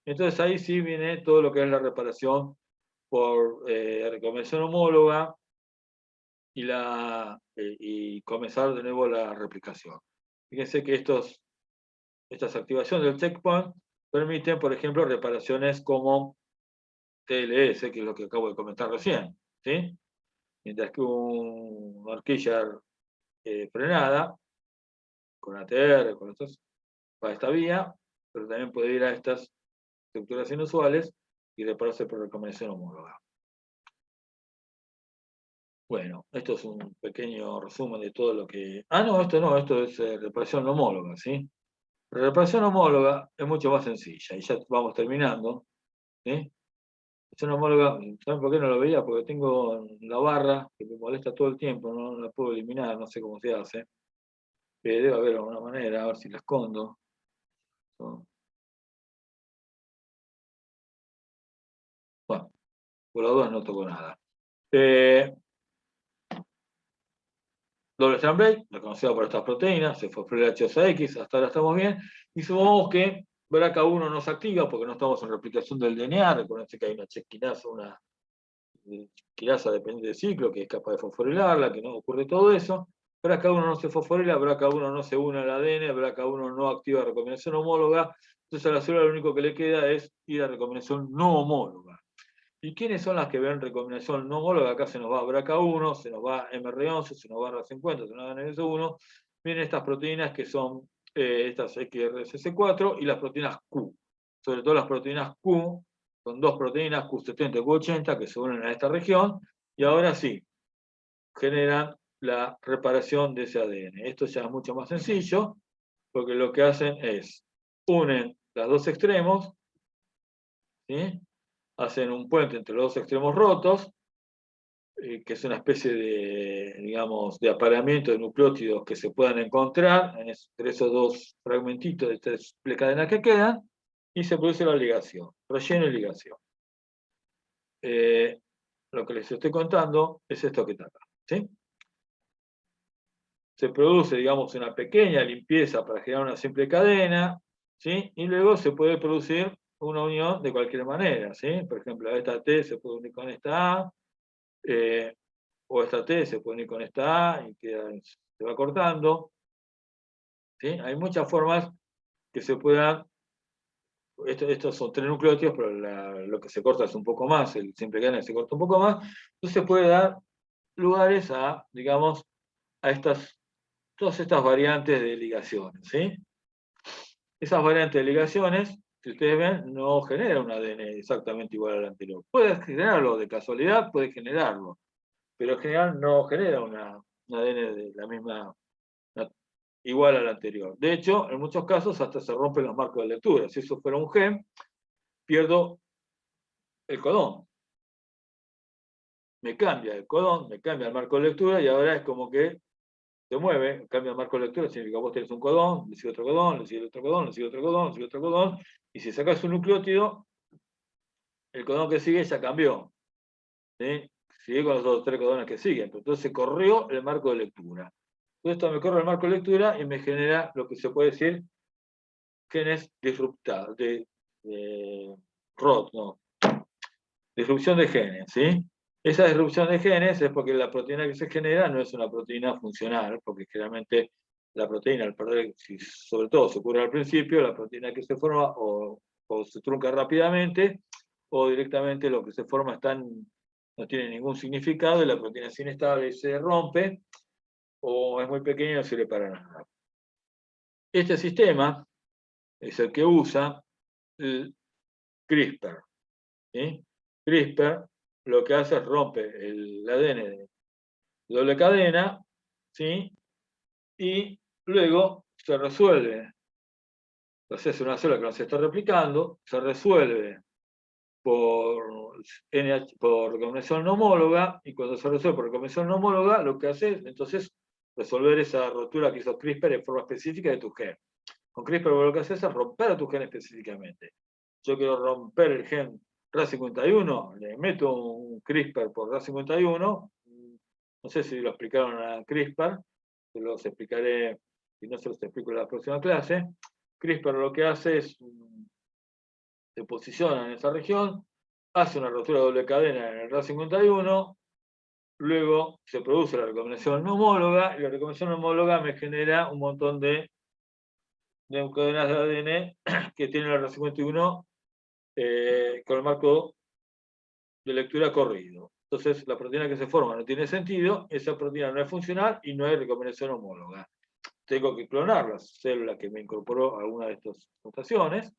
entonces ahí sí viene todo lo que es la reparación por recomendación homóloga y comenzar de nuevo la replicación. Fíjense que estas activaciones del checkpoint permiten, por ejemplo, reparaciones como TLS, que es lo que acabo de comentar recién, ¿sí? Mientras que una horquilla frenada, con ATR, con estos, va a esta vía, pero también puede ir a estas estructuras inusuales y repararse por recomendación homóloga. Bueno, esto es un pequeño resumen de todo lo que... Ah, no, esto es reparación homóloga, ¿sí? La reparación homóloga es mucho más sencilla, y ya vamos terminando, ¿sí? Reparación homóloga, ¿saben por qué no lo veía? Porque tengo la barra que me molesta todo el tiempo, no la puedo eliminar, no sé cómo se hace. Debe haber alguna manera, a ver si la escondo. Bueno, por las dudas no toco nada. Doble strand break, reconocido por estas proteínas, se fue el H2X, hasta ahora estamos bien, y supongamos que BRCA1 no se activa porque no estamos en replicación del DNA, recuerden que hay una chequinasa, una quinasa dependiente del ciclo que es capaz de fosforilarla, que no ocurre todo eso. BRCA1 no se fosforila, BRCA1 no se une al ADN, BRCA1 no activa recombinación homóloga, entonces a la célula lo único que le queda es ir a recombinación no homóloga. ¿Y quiénes son las que ven recombinación no homóloga? Acá se nos va BRCA1, se nos va MR11, se nos va RAS50, se nos va NS1. Vienen estas proteínas que son estas XRSS4 y las proteínas Q. Sobre todo las proteínas Q, son dos proteínas Q70 y Q80 que se unen a esta región y ahora sí, generan la reparación de ese ADN. Esto ya es mucho más sencillo porque lo que hacen es unen los dos extremos, ¿sí? Hacen un puente entre los dos extremos rotos, que es una especie de, digamos, de apareamiento de nucleótidos que se puedan encontrar entre esos dos fragmentitos de estas cadenas que quedan, y se produce la ligación, relleno y ligación. Lo que les estoy contando es esto que está acá, ¿sí? Se produce, digamos, una pequeña limpieza para generar una simple cadena, ¿sí? Y luego se puede producir una unión de cualquier manera, ¿sí? Por ejemplo, esta T se puede unir con esta A, o esta T se puede unir con esta A y se va cortando, ¿sí? Hay muchas formas que se puedan, estos son tres nucleótidos, pero lo que se corta es un poco más, el simple cadena se corta un poco más, entonces se puede dar lugares a, digamos, a todas estas variantes de ligaciones, ¿sí? Esas variantes de ligaciones, si ustedes ven, no generan un ADN exactamente igual al anterior. Puede generarlo de casualidad, puede generarlo, pero en general no genera un ADN de la misma, igual al anterior. De hecho, en muchos casos hasta se rompen los marcos de lectura. Si eso fuera un gen, pierdo el codón. Me cambia el codón, me cambia el marco de lectura y ahora es como que se mueve, cambia el marco de lectura, significa que vos tenés un codón, le sigue otro codón, le sigue otro codón, le sigue otro codón, le sigue otro codón, y si sacás un nucleótido, el codón que sigue ya cambió, ¿sí? Sigue con los otros tres codones que siguen, pero entonces corrió el marco de lectura. Entonces esto me corre el marco de lectura y me genera lo que se puede decir genes disruptados, ROT, no, disrupción de genes, ¿sí? Esa disrupción de genes es porque la proteína que se genera no es una proteína funcional, porque generalmente la proteína, al perder, si sobre todo se ocurre al principio, la proteína que se forma o se trunca rápidamente, o directamente lo que se forma no tiene ningún significado y la proteína es inestable y se rompe, o es muy pequeña y no sirve para nada. Este sistema es el que usa el CRISPR, ¿sí? CRISPR lo que hace es rompe el ADN de doble cadena, ¿sí? Y luego se resuelve. Entonces es una célula que no se está replicando, se resuelve por, por recombinación no homóloga, y cuando se resuelve por recombinación no homóloga, lo que hace es entonces resolver esa rotura que hizo CRISPR en forma específica de tu gen. Con CRISPR lo que hace es romper a tu gen específicamente. Yo quiero romper el gen RAS51, le meto un CRISPR por RAS51, no sé si lo explicaron a CRISPR, se los explicaré, si no se los explico en la próxima clase. CRISPR lo que hace es, se posiciona en esa región, hace una rotura de doble cadena en el RAS51, luego se produce la recombinación no homóloga, y la recombinación no homóloga me genera un montón de cadenas de ADN que tienen el RAS51 con el marco de lectura corrido. Entonces, la proteína que se forma no tiene sentido, esa proteína no es funcional y no hay recombinación homóloga. Tengo que clonar la célula que me incorporó a alguna de estas mutaciones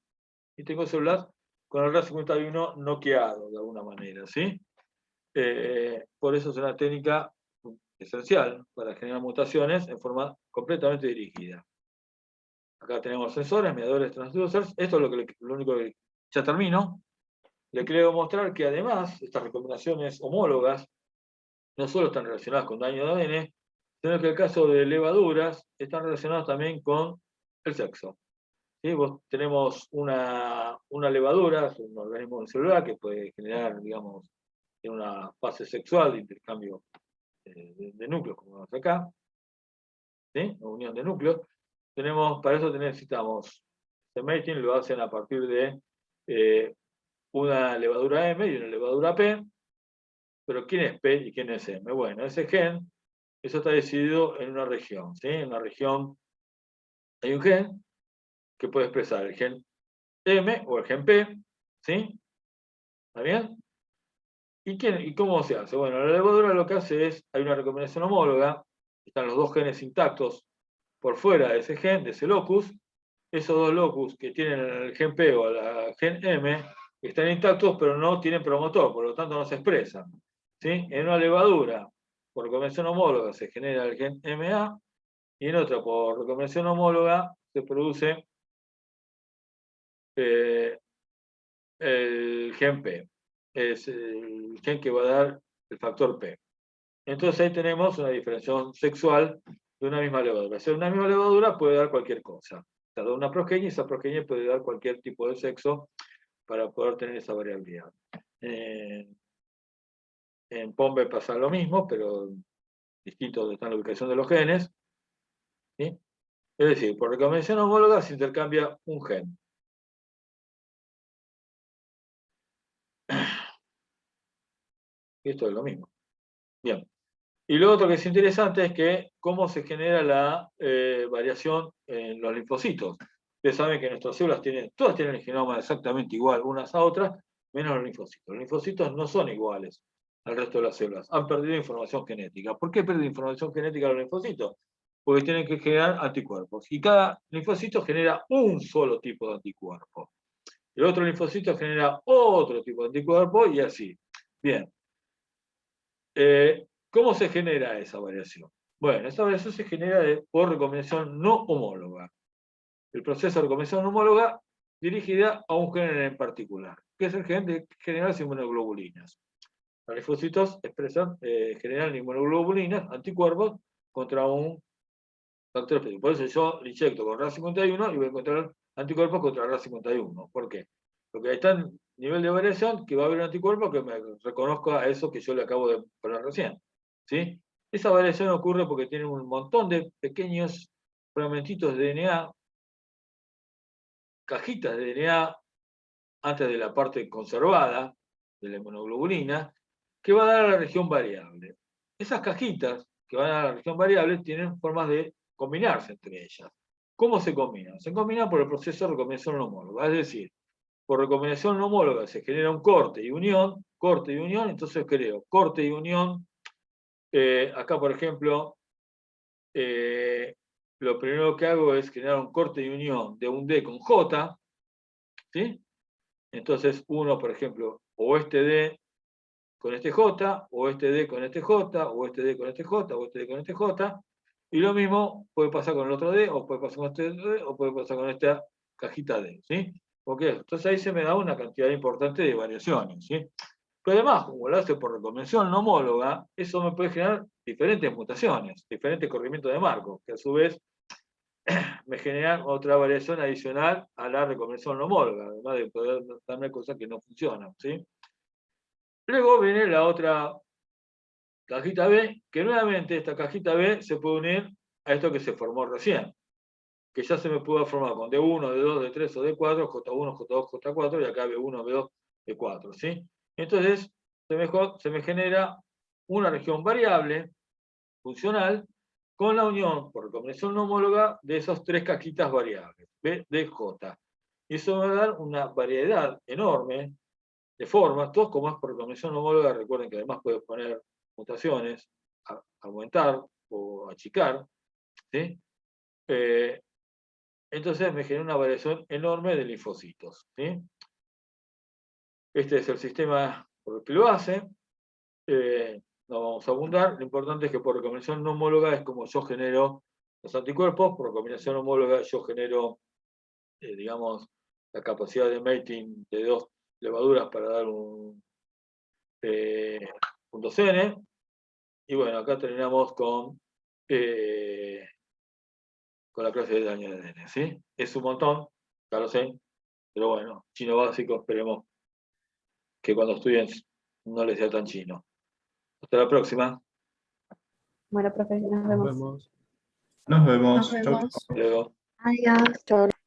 y tengo células con el RAS51 noqueado de alguna manera, ¿sí? Por eso es una técnica esencial para generar mutaciones en forma completamente dirigida. Acá tenemos sensores, mediadores, transducers. Esto es lo único que ya termino. Le quiero mostrar que además estas recombinaciones homólogas no solo están relacionadas con daño de ADN, sino que en el caso de levaduras están relacionadas también con el sexo. ¿Sí? Tenemos una levadura, es un organismo celular que puede generar, digamos, en una fase sexual de intercambio de núcleos, como vemos acá, ¿sí? Unión de núcleos. Para eso necesitamos este mating, lo hacen a partir de una levadura M y una levadura P, pero ¿quién es P y quién es M? Bueno, ese gen, eso está decidido en una región, ¿sí? En una región hay un gen que puede expresar el gen M o el gen P, ¿sí? ¿Está bien? ¿Y cómo se hace? Bueno, la levadura lo que hace es, hay una recombinación homóloga, están los dos genes intactos por fuera de ese gen, de ese locus, esos dos locus que tienen el gen P o el gen M están intactos pero no tienen promotor, por lo tanto no se expresan. ¿Sí? En una levadura, por recombinación homóloga, se genera el gen MA, y en otra, por recombinación homóloga, se produce el gen P. Es el gen que va a dar el factor P. Entonces ahí tenemos una diferenciación sexual de una misma levadura. O sea, una misma levadura puede dar cualquier cosa. Se da una progenie y esa progenie puede dar cualquier tipo de sexo para poder tener esa variabilidad. En POMBE pasa lo mismo, pero distinto donde está la ubicación de los genes. ¿Sí? Es decir, por recombinación homóloga se intercambia un gen. Y esto es lo mismo. Bien. Y lo otro que es interesante es que cómo se genera la variación en los linfocitos. Ustedes saben que nuestras células todas tienen el genoma exactamente igual unas a otras, menos los linfocitos. Los linfocitos no son iguales al resto de las células. Han perdido información genética. ¿Por qué pierden información genética los linfocitos? Porque tienen que generar anticuerpos. Y cada linfocito genera un solo tipo de anticuerpo. El otro linfocito genera otro tipo de anticuerpo y así. Bien. ¿Cómo se genera esa variación? Bueno, esa variación se genera por recombinación no homóloga. El proceso de recombinación no homóloga dirigida a un gen en particular, que es el gen de generar inmunoglobulinas. Los linfocitos generan inmunoglobulinas, anticuerpos, contra un factor específico. Por eso yo le inyecto con RAS51 y voy a encontrar anticuerpos contra RAS51. ¿Por qué? Porque ahí está el nivel de variación que va a haber un anticuerpo que me reconozca a eso que yo le acabo de poner recién. ¿Sí? Esa variación ocurre porque tiene un montón de pequeños fragmentitos de DNA, cajitas de DNA antes de la parte conservada de la inmunoglobulina, que va a dar a la región variable. Esas cajitas que van a la región variable tienen formas de combinarse entre ellas. ¿Cómo se combinan? Se combinan por el proceso de recombinación no homóloga, es decir, por recombinación no homóloga se genera un corte y unión, entonces creo corte y unión. Acá, por ejemplo, lo primero que hago es generar un corte y unión de un D con J, ¿sí? Entonces, uno, por ejemplo, o este D con este J, o este D con este J, o este D con este J, o este D con este J, y lo mismo puede pasar con el otro D, o puede pasar con este D, o puede pasar con esta cajita D, ¿sí? porque entonces ahí se me da una cantidad importante de variaciones, ¿sí? Pero además, como lo hace por reconvención no homóloga, eso me puede generar diferentes mutaciones, diferentes corrimientos de marco, que a su vez me generan otra variación adicional a la reconvención no homóloga, además de poder darme cosas que no funcionan, ¿sí? Luego viene la otra cajita B, que nuevamente esta cajita B se puede unir a esto que se formó recién, que ya se me pudo formar con D1, D2, D3 o D4, J1, J2, J4, y acá B1, B2, B4, ¿sí? Entonces, se me genera una región variable, funcional, con la unión por recombinación no homóloga de esas tres cajitas variables, B, D, J. Y eso me va a dar una variedad enorme de formas, todos como es por recombinación homóloga, recuerden que además puede poner mutaciones, aumentar o achicar, ¿sí? Entonces me genera una variación enorme de linfocitos, ¿sí? Este es el sistema por el que lo hace. No vamos a abundar. Lo importante es que por recombinación no homóloga es como yo genero los anticuerpos. Por recombinación homóloga yo genero, digamos, la capacidad de mating de dos levaduras para dar un punto CN. Y bueno, acá terminamos con la clase de daño de ADN, ¿sí? Es un montón, ya lo sé, pero bueno, chino básico, esperemos que cuando estudien no les sea tan chino. Hasta la próxima. Bueno, profe, nos Nos vemos. vemos. Nos vemos. Nos Chau, chau. vemos. Luego. Adiós. Chao.